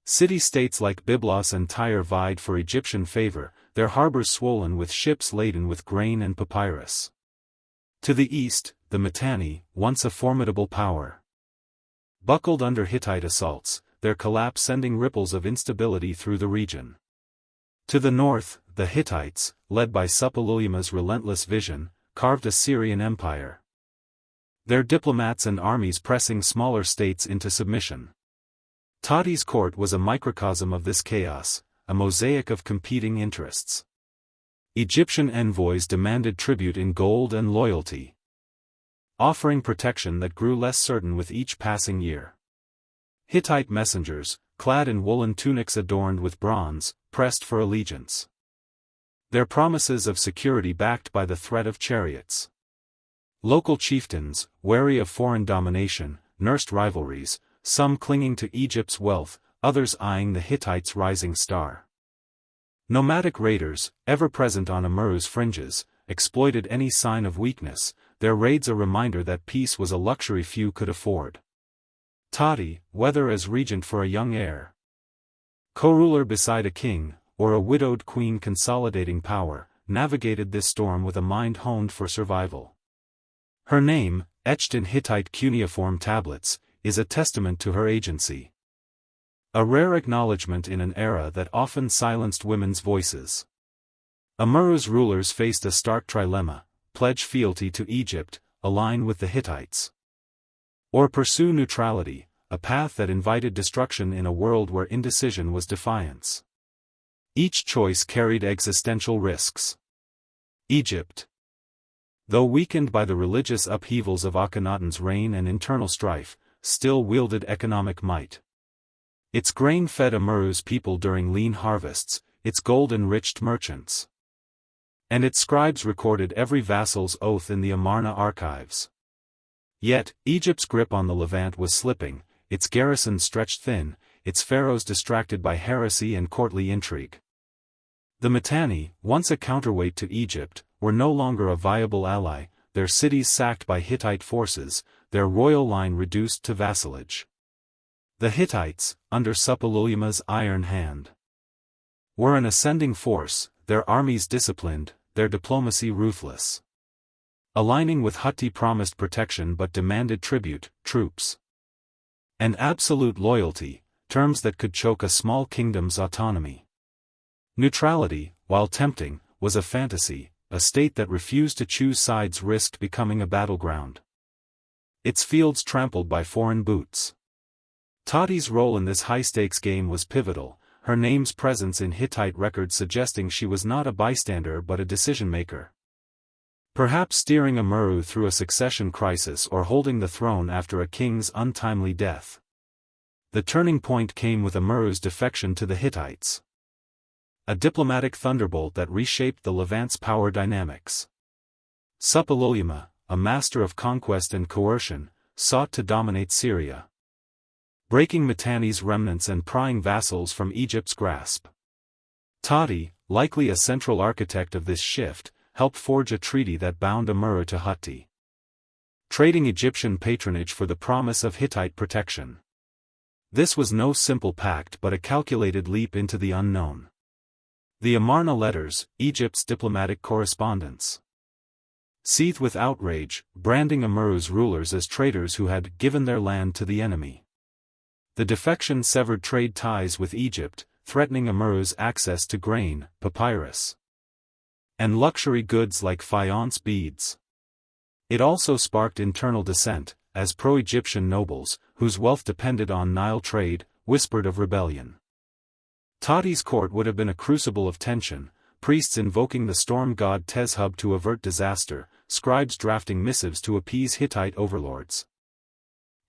city-states like Byblos and Tyre vied for Egyptian favor, their harbors swollen with ships laden with grain and papyrus. To the east, the Mitanni, once a formidable power, buckled under Hittite assaults, their collapse sending ripples of instability through the region. To the north, the Hittites, led by Suppiluliuma's relentless vision, carved a Syrian empire, their diplomats and armies pressing smaller states into submission. Tati's court was a microcosm of this chaos, a mosaic of competing interests. Egyptian envoys demanded tribute in gold and loyalty, offering protection that grew less certain with each passing year. Hittite messengers, clad in woolen tunics adorned with bronze, pressed for allegiance, their promises of security backed by the threat of chariots. Local chieftains, wary of foreign domination, nursed rivalries, some clinging to Egypt's wealth, others eyeing the Hittites' rising star. Nomadic raiders, ever present on Amurru's fringes, exploited any sign of weakness, their raids a reminder that peace was a luxury few could afford. Tati, whether as regent for a young heir, co-ruler beside a king, or a widowed queen consolidating power, navigated this storm with a mind honed for survival. Her name, etched in Hittite cuneiform tablets, is a testament to her agency, a rare acknowledgement in an era that often silenced women's voices. Amurru's rulers faced a stark trilemma: pledge fealty to Egypt, align with the Hittites, or pursue neutrality, a path that invited destruction in a world where indecision was defiance. Each choice carried existential risks. Egypt, though weakened by the religious upheavals of Akhenaten's reign and internal strife, still wielded economic might. Its grain fed Amurru's people during lean harvests, its gold enriched merchants, and its scribes recorded every vassal's oath in the Amarna archives. Yet, Egypt's grip on the Levant was slipping, its garrison stretched thin, its pharaohs distracted by heresy and courtly intrigue. The Mitanni, once a counterweight to Egypt, were no longer a viable ally, their cities sacked by Hittite forces, their royal line reduced to vassalage. The Hittites, under Suppiluliuma's iron hand, were an ascending force, their armies disciplined, their diplomacy ruthless. Aligning with Hutti promised protection but demanded tribute, troops, and absolute loyalty, terms that could choke a small kingdom's autonomy. Neutrality, while tempting, was a fantasy, a state that refused to choose sides risked becoming a battleground. its fields trampled by foreign boots. Tati's role in this high-stakes game was pivotal, her name's presence in Hittite records suggesting she was not a bystander but a decision-maker. Perhaps steering Amurru through a succession crisis or holding the throne after a king's untimely death. The turning point came with Amurru's defection to the Hittites. A diplomatic thunderbolt that reshaped the Levant's power dynamics. Suppiluliuma, a master of conquest and coercion, sought to dominate Syria, breaking Mitanni's remnants and prying vassals from Egypt's grasp. Tati, likely a central architect of this shift, helped forge a treaty that bound Amurru to Hutti, trading Egyptian patronage for the promise of Hittite protection. This was no simple pact but a calculated leap into the unknown. The Amarna letters, Egypt's diplomatic correspondence, seethed with outrage, branding Amurru's rulers as traitors who had given their land to the enemy. The defection severed trade ties with Egypt, threatening Amurru's access to grain, papyrus, and luxury goods like faience beads. It also sparked internal dissent, as pro-Egyptian nobles, whose wealth depended on Nile trade, whispered of rebellion. Tati's court would have been a crucible of tension, priests invoking the storm god Tezhub to avert disaster, scribes drafting missives to appease Hittite overlords,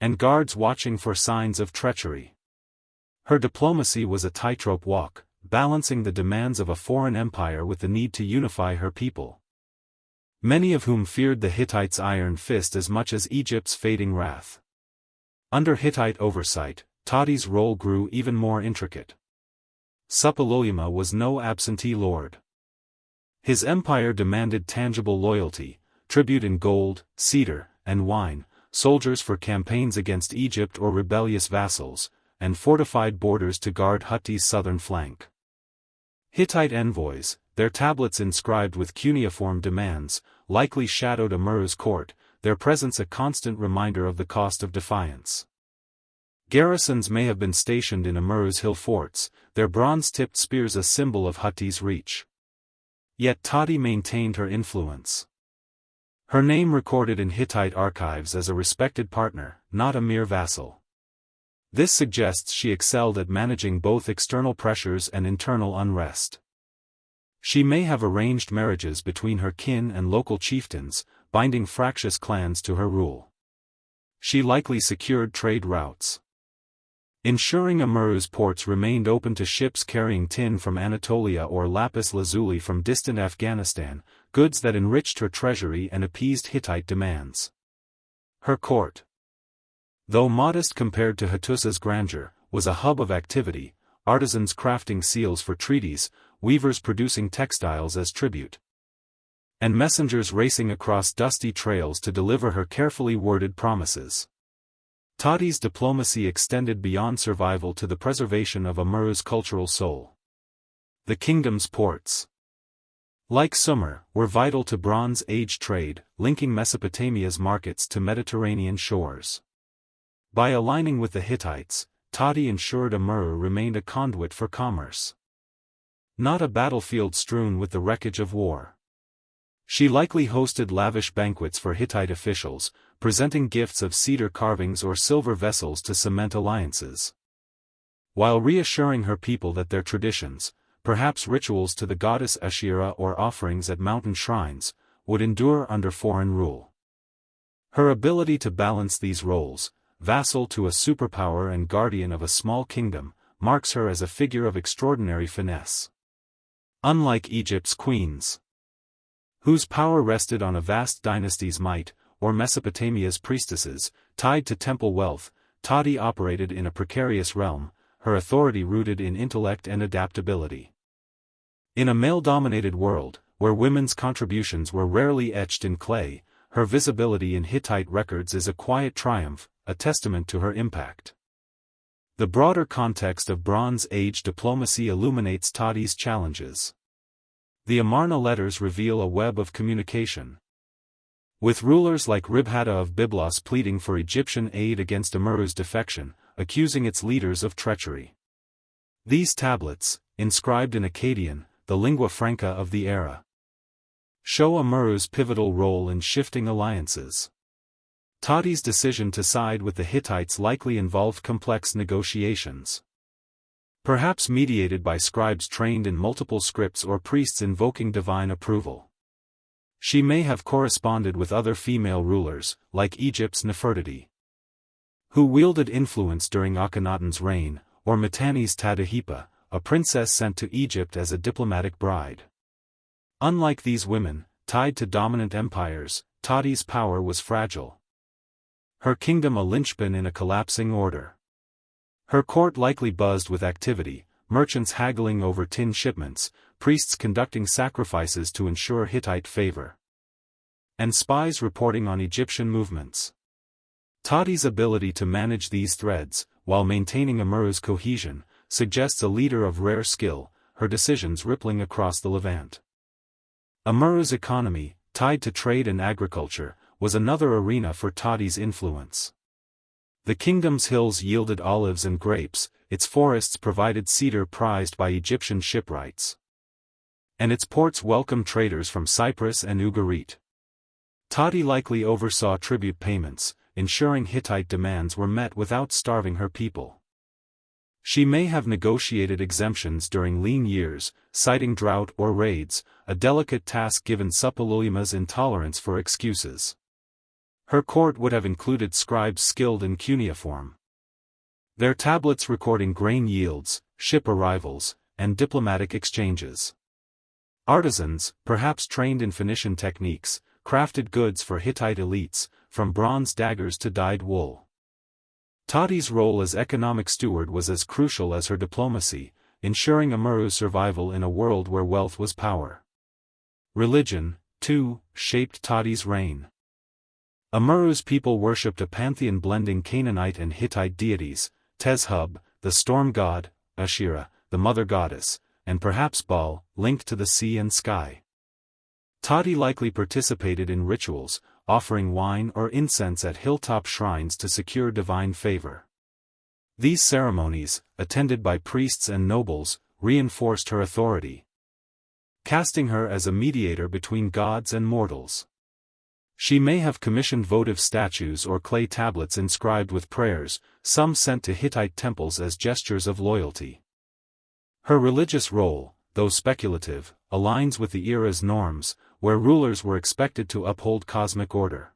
and guards watching for signs of treachery. Her diplomacy was a tightrope walk, balancing the demands of a foreign empire with the need to unify her people, many of whom feared the Hittites' iron fist as much as Egypt's fading wrath. Under Hittite oversight, Tati's role grew even more intricate. Suppiluliuma was no absentee lord. His empire demanded tangible loyalty, tribute in gold, cedar, and wine, soldiers for campaigns against Egypt or rebellious vassals, and fortified borders to guard Hutti's southern flank. Hittite envoys, their tablets inscribed with cuneiform demands, likely shadowed Amurru's court, their presence a constant reminder of the cost of defiance. Garrisons may have been stationed in Amurru's hill forts, their bronze-tipped spears a symbol of Hutti's reach. Yet Tati maintained her influence. Her name recorded in Hittite archives as a respected partner, not a mere vassal. This suggests she excelled at managing both external pressures and internal unrest. She may have arranged marriages between her kin and local chieftains, binding fractious clans to her rule. She likely secured trade routes, ensuring Amurru's ports remained open to ships carrying tin from Anatolia or lapis lazuli from distant Afghanistan, goods that enriched her treasury and appeased Hittite demands. Her court, though modest compared to Hattusa's grandeur, was a hub of activity, artisans crafting seals for treaties, weavers producing textiles as tribute, and messengers racing across dusty trails to deliver her carefully worded promises. Tati's diplomacy extended beyond survival to the preservation of Amurru's cultural soul. The kingdom's ports, like Sumer, were vital to Bronze Age trade, linking Mesopotamia's markets to Mediterranean shores. By aligning with the Hittites, Tati ensured Amurru remained a conduit for commerce, not a battlefield strewn with the wreckage of war. She likely hosted lavish banquets for Hittite officials, presenting gifts of cedar carvings or silver vessels to cement alliances, while reassuring her people that their traditions, perhaps rituals to the goddess Asherah or offerings at mountain shrines, would endure under foreign rule. Her ability to balance these roles, vassal to a superpower and guardian of a small kingdom, marks her as a figure of extraordinary finesse. Unlike Egypt's queens, whose power rested on a vast dynasty's might, or Mesopotamia's priestesses, tied to temple wealth, Tati operated in a precarious realm, her authority rooted in intellect and adaptability. In a male-dominated world, where women's contributions were rarely etched in clay, her visibility in Hittite records is a quiet triumph, a testament to her impact. The broader context of Bronze Age diplomacy illuminates Tati's challenges. The Amarna letters reveal a web of communication, with rulers like Ribhadda of Byblos pleading for Egyptian aid against Amurru's defection, accusing its leaders of treachery. These tablets, inscribed in Akkadian, the lingua franca of the era, show Amurru's pivotal role in shifting alliances. Tati's decision to side with the Hittites likely involved complex negotiations. Perhaps mediated by scribes trained in multiple scripts or priests invoking divine approval. She may have corresponded with other female rulers, like Egypt's Nefertiti, who wielded influence during Akhenaten's reign, or Mitanni's Tadahippa, a princess sent to Egypt as a diplomatic bride. Unlike these women, tied to dominant empires, Tati's power was fragile. Her kingdom a linchpin in a collapsing order. Her court likely buzzed with activity, merchants haggling over tin shipments, priests conducting sacrifices to ensure Hittite favor, and spies reporting on Egyptian movements. Tati's ability to manage these threads, while maintaining Amuru's cohesion, suggests a leader of rare skill, her decisions rippling across the Levant. Amuru's economy, tied to trade and agriculture, was another arena for Tati's influence. The kingdom's hills yielded olives and grapes, its forests provided cedar prized by Egyptian shipwrights, and its ports welcomed traders from Cyprus and Ugarit. Tati likely oversaw tribute payments, ensuring Hittite demands were met without starving her people. She may have negotiated exemptions during lean years, citing drought or raids, a delicate task given Suppilulima's intolerance for excuses. Her court would have included scribes skilled in cuneiform, their tablets recording grain yields, ship arrivals, and diplomatic exchanges. Artisans, perhaps trained in Phoenician techniques, crafted goods for Hittite elites, from bronze daggers to dyed wool. Tati's role as economic steward was as crucial as her diplomacy, ensuring Amuru's survival in a world where wealth was power. Religion, too, shaped Tati's reign. Amuru's people worshipped a pantheon blending Canaanite and Hittite deities, Tezhub, the storm god, Ashera, the mother goddess, and perhaps Baal, linked to the sea and sky. Tati likely participated in rituals, offering wine or incense at hilltop shrines to secure divine favor. These ceremonies, attended by priests and nobles, reinforced her authority, casting her as a mediator between gods and mortals. She may have commissioned votive statues or clay tablets inscribed with prayers, some sent to Hittite temples as gestures of loyalty. Her religious role, though speculative, aligns with the era's norms, where rulers were expected to uphold cosmic order.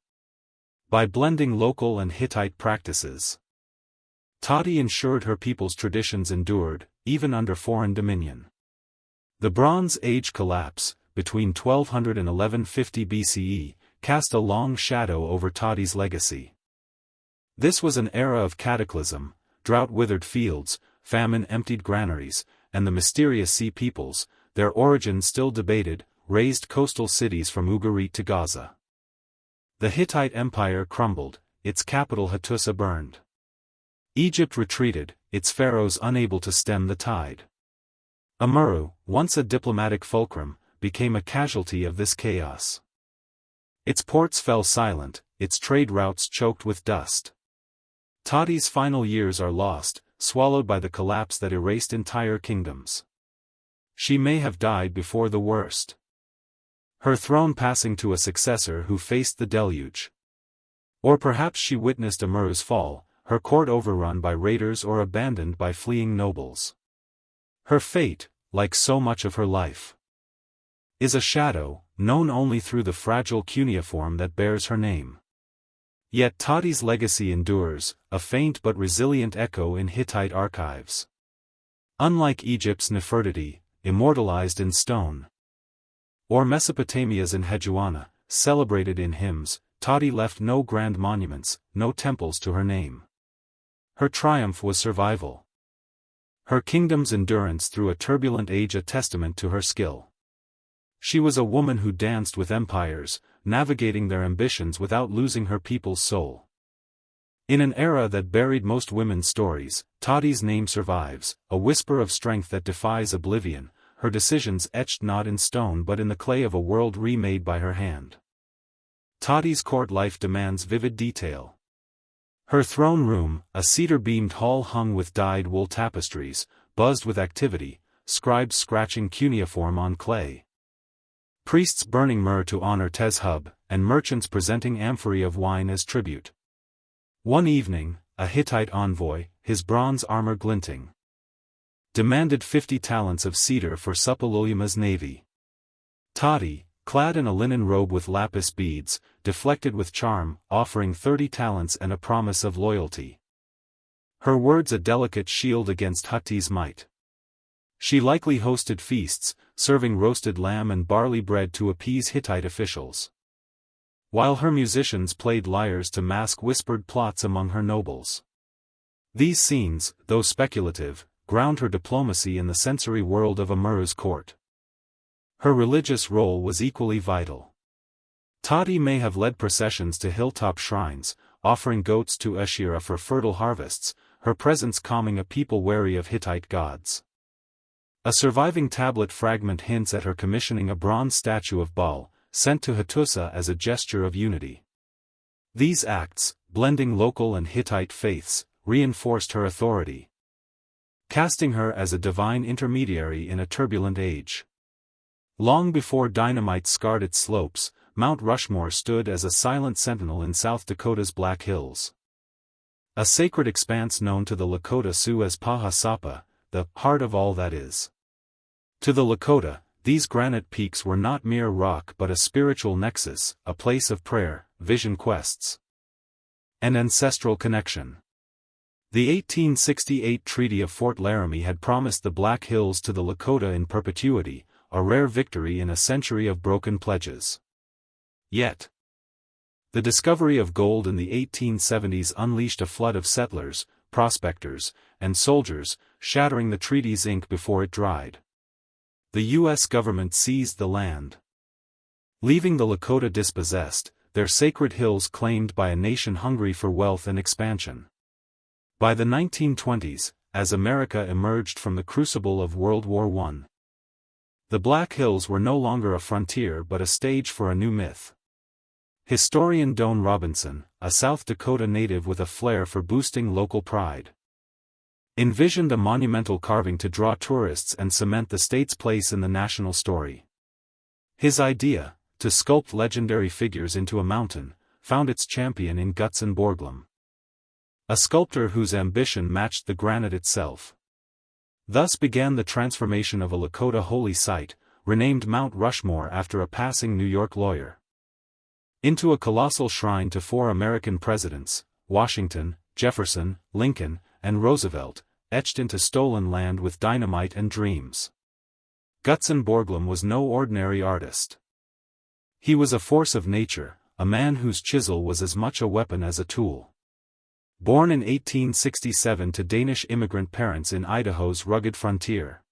By blending local and Hittite practices, Tati ensured her people's traditions endured, even under foreign dominion. The Bronze Age collapse, between 1200 and 1150 BCE, cast a long shadow over Tati's legacy. This was an era of cataclysm, drought-withered fields, famine-emptied granaries, and the mysterious sea peoples, their origin still debated, raised coastal cities from Ugarit to Gaza. The Hittite Empire crumbled, its capital Hattusa burned. Egypt retreated, its pharaohs unable to stem the tide. Amuru, once a diplomatic fulcrum, became a casualty of this chaos. Its ports fell silent, its trade routes choked with dust. Tati's final years are lost, swallowed by the collapse that erased entire kingdoms. She may have died before the worst, her throne passing to a successor who faced the deluge. Or perhaps she witnessed Amuru's fall, her court overrun by raiders or abandoned by fleeing nobles. Her fate, like so much of her life, is a shadow, known only through the fragile cuneiform that bears her name. Yet Tati's legacy endures, a faint but resilient echo in Hittite archives. Unlike Egypt's Nefertiti, immortalized in stone, or Mesopotamia's Enheduanna, celebrated in hymns, Tati left no grand monuments, no temples to her name. Her triumph was survival. Her kingdom's endurance through a turbulent age a testament to her skill. She was a woman who danced with empires, navigating their ambitions without losing her people's soul. In an era that buried most women's stories, Tati's name survives, a whisper of strength that defies oblivion, her decisions etched not in stone but in the clay of a world remade by her hand. Tati's court life demands vivid detail. Her throne room, a cedar-beamed hall hung with dyed wool tapestries, buzzed with activity, scribes scratching cuneiform on clay, priests burning myrrh to honor Tezhub, and merchants presenting amphorae of wine as tribute. One evening, a Hittite envoy, his bronze armor glinting, demanded 50 talents of cedar for Suppilulima's navy. Tati, clad in a linen robe with lapis beads, deflected with charm, offering 30 talents and a promise of loyalty. Her words a delicate shield against Hutti's might. She likely hosted feasts, serving roasted lamb and barley bread to appease Hittite officials, while her musicians played lyres to mask whispered plots among her nobles. These scenes, though speculative, ground her diplomacy in the sensory world of Amur's court. Her religious role was equally vital. Tati may have led processions to hilltop shrines, offering goats to Asherah for fertile harvests, her presence calming a people wary of Hittite gods. A surviving tablet fragment hints at her commissioning a bronze statue of Baal, sent to Hattusa as a gesture of unity. These acts, blending local and Hittite faiths, reinforced her authority, casting her as a divine intermediary in a turbulent age. Long before dynamite scarred its slopes, Mount Rushmore stood as a silent sentinel in South Dakota's Black Hills. A sacred expanse known to the Lakota Sioux as Pahasapa, the heart of all that is. To the Lakota, these granite peaks were not mere rock but a spiritual nexus, a place of prayer, vision quests, and ancestral connection. The 1868 Treaty of Fort Laramie had promised the Black Hills to the Lakota in perpetuity, a rare victory in a century of broken pledges. Yet, the discovery of gold in the 1870s unleashed a flood of settlers, prospectors, and soldiers, shattering the treaty's ink before it dried. The U.S. government seized the land, leaving the Lakota dispossessed, their sacred hills claimed by a nation hungry for wealth and expansion. By the 1920s, as America emerged from the crucible of World War I, the Black Hills were no longer a frontier but a stage for a new myth. Historian Doane Robinson, a South Dakota native with a flair for boosting local pride, envisioned a monumental carving to draw tourists and cement the state's place in the national story. His idea, to sculpt legendary figures into a mountain, found its champion in Gutzon Borglum, a sculptor whose ambition matched the granite itself. Thus began the transformation of a Lakota holy site, renamed Mount Rushmore after a passing New York lawyer, into a colossal shrine to 4 American presidents, Washington, Jefferson, Lincoln, and Roosevelt, etched into stolen land with dynamite and dreams. Gutzon Borglum was no ordinary artist. He was a force of nature, a man whose chisel was as much a weapon as a tool. Born in 1867 to Danish immigrant parents in Idaho's rugged frontier,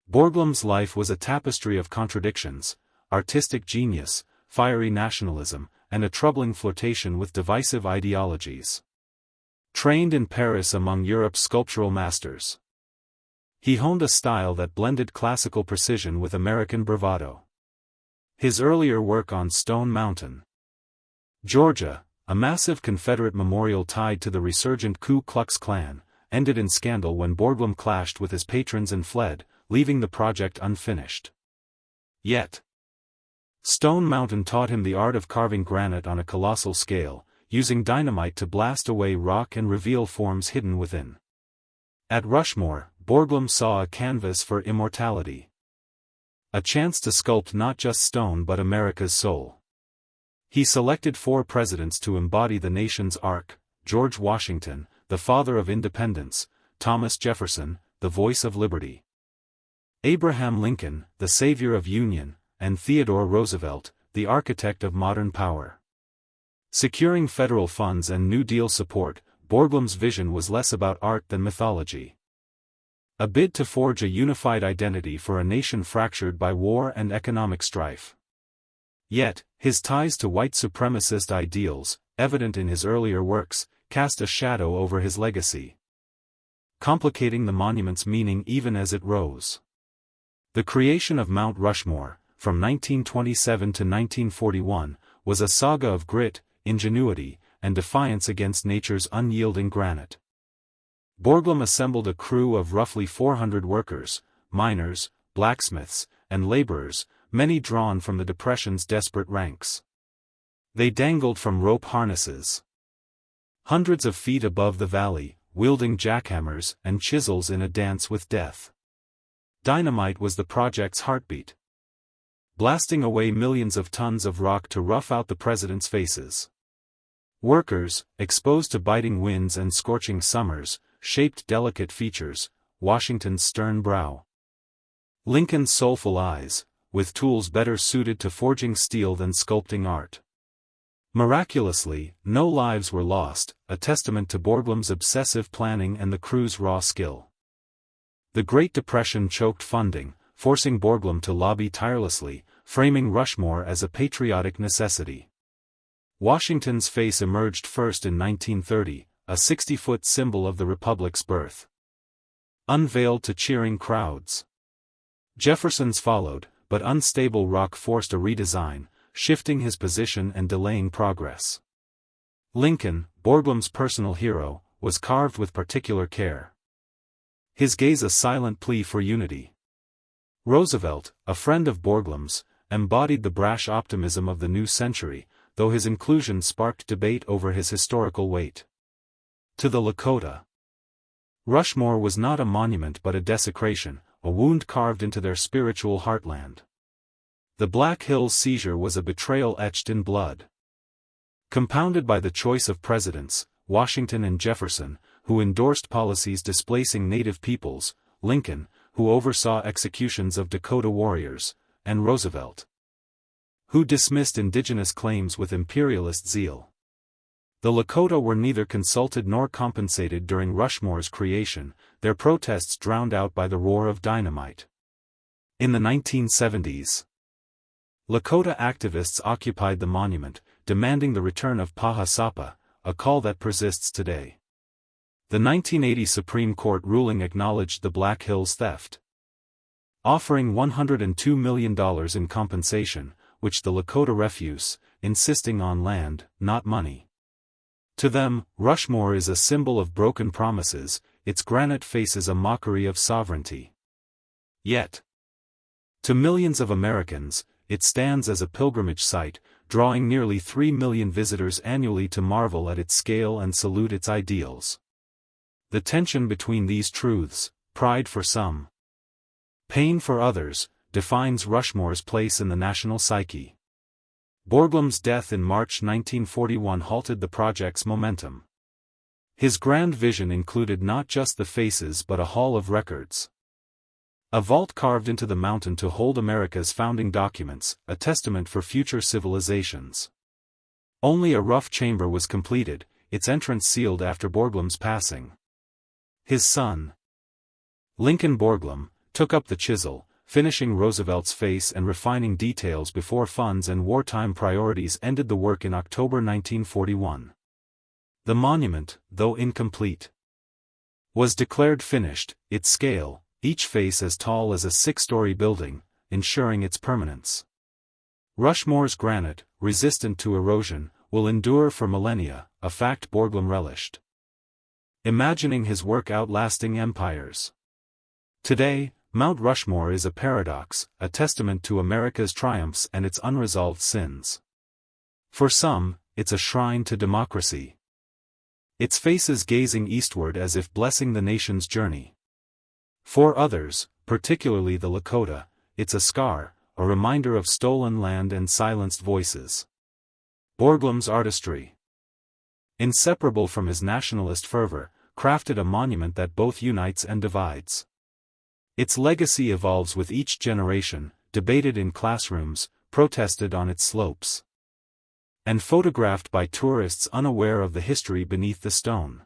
Borglum's life was a tapestry of contradictions: artistic genius, fiery nationalism, and a troubling flirtation with divisive ideologies. Trained in Paris among Europe's sculptural masters, he honed a style that blended classical precision with American bravado. His earlier work on Stone Mountain, Georgia, a massive Confederate memorial tied to the resurgent Ku Klux Klan, ended in scandal when Borglum clashed with his patrons and fled, leaving the project unfinished. Yet, Stone Mountain taught him the art of carving granite on a colossal scale, using dynamite to blast away rock and reveal forms hidden within. At Rushmore, Borglum saw a canvas for immortality, a chance to sculpt not just stone but America's soul. He selected 4 presidents to embody the nation's arc: George Washington, the father of independence; Thomas Jefferson, the voice of liberty; Abraham Lincoln, the savior of union; and Theodore Roosevelt, the architect of modern power. Securing federal funds and New Deal support, Borglum's vision was less about art than mythology, a bid to forge a unified identity for a nation fractured by war and economic strife. Yet, his ties to white supremacist ideals, evident in his earlier works, cast a shadow over his legacy, complicating the monument's meaning even as it rose. The creation of Mount Rushmore, from 1927 to 1941, was a saga of grit, ingenuity, and defiance against nature's unyielding granite. Borglum assembled a crew of roughly 400 workers, miners, blacksmiths, and laborers, many drawn from the Depression's desperate ranks. They dangled from rope harnesses. Hundreds of feet above the valley, wielding jackhammers and chisels in a dance with death. Dynamite was the project's heartbeat, blasting away millions of tons of rock to rough out the president's faces. Workers, exposed to biting winds and scorching summers, shaped delicate features, Washington's stern brow, Lincoln's soulful eyes, with tools better suited to forging steel than sculpting art. Miraculously, no lives were lost, a testament to Borglum's obsessive planning and the crew's raw skill. The Great Depression choked funding, forcing Borglum to lobby tirelessly, framing Rushmore as a patriotic necessity. Washington's face emerged first in 1930, a 60-foot symbol of the Republic's birth. Unveiled to cheering crowds. Jefferson's followed, but unstable rock forced a redesign, shifting his position and delaying progress. Lincoln, Borglum's personal hero, was carved with particular care. His gaze a silent plea for unity. Roosevelt, a friend of Borglum's, embodied the brash optimism of the new century, though his inclusion sparked debate over his historical weight. To the Lakota, Rushmore was not a monument but a desecration, a wound carved into their spiritual heartland. The Black Hills seizure was a betrayal etched in blood. Compounded by the choice of presidents, Washington and Jefferson, who endorsed policies displacing native peoples, Lincoln, who oversaw executions of Dakota warriors, and Roosevelt, who dismissed indigenous claims with imperialist zeal. The Lakota were neither consulted nor compensated during Rushmore's creation, their protests drowned out by the roar of dynamite. In the 1970s, Lakota activists occupied the monument, demanding the return of Paha Sapa, a call that persists today. The 1980 Supreme Court ruling acknowledged the Black Hills theft, offering $102 million in compensation, which the Lakota refuse, insisting on land, not money. To them, Rushmore is a symbol of broken promises, its granite face is a mockery of sovereignty. Yet, to millions of Americans, it stands as a pilgrimage site, drawing nearly 3 million visitors annually to marvel at its scale and salute its ideals. The tension between these truths, pride for some, pain for others, defines Rushmore's place in the national psyche. Borglum's death in March 1941 halted the project's momentum. His grand vision included not just the faces but a hall of records. A vault carved into the mountain to hold America's founding documents, a testament for future civilizations. Only a rough chamber was completed, its entrance sealed after Borglum's passing. His son, Lincoln Borglum, took up the chisel, finishing Roosevelt's face and refining details before funds and wartime priorities ended the work in October 1941. The monument, though incomplete, was declared finished, its scale, each face as tall as a 6-story building, ensuring its permanence. Rushmore's granite, resistant to erosion, will endure for millennia, a fact Borglum relished, imagining his work outlasting empires. Today, Mount Rushmore is a paradox, a testament to America's triumphs and its unresolved sins. For some, it's a shrine to democracy, its faces gazing eastward as if blessing the nation's journey. For others, particularly the Lakota, it's a scar, a reminder of stolen land and silenced voices. Borglum's artistry, inseparable from his nationalist fervor, crafted a monument that both unites and divides. Its legacy evolves with each generation, debated in classrooms, protested on its slopes, and photographed by tourists unaware of the history beneath the stone.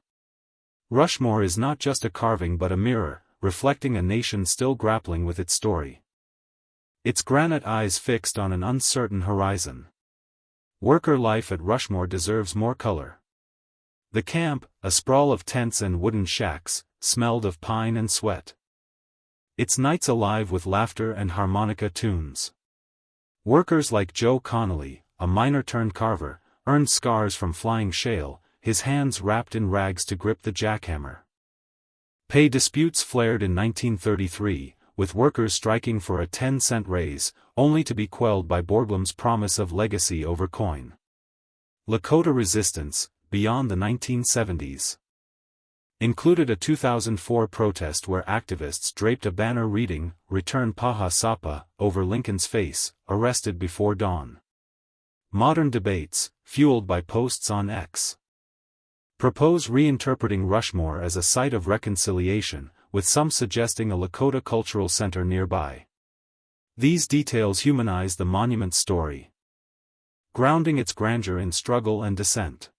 Rushmore is not just a carving but a mirror, reflecting a nation still grappling with its story. Its granite eyes fixed on an uncertain horizon. Worker life at Rushmore deserves more color. The camp, a sprawl of tents and wooden shacks, smelled of pine and sweat. Its nights alive with laughter and harmonica tunes. Workers like Joe Connolly, a miner-turned-carver, earned scars from flying shale, his hands wrapped in rags to grip the jackhammer. Pay disputes flared in 1933, with workers striking for a 10-cent raise, only to be quelled by Borglum's promise of legacy over coin. Lakota resistance, beyond the 1970s. Included a 2004 protest where activists draped a banner reading, "Return Paha Sapa," over Lincoln's face, arrested before dawn. Modern debates, fueled by posts on X. Propose reinterpreting Rushmore as a site of reconciliation, with some suggesting a Lakota cultural center nearby. These details humanize the monument's story, grounding its grandeur in struggle and dissent.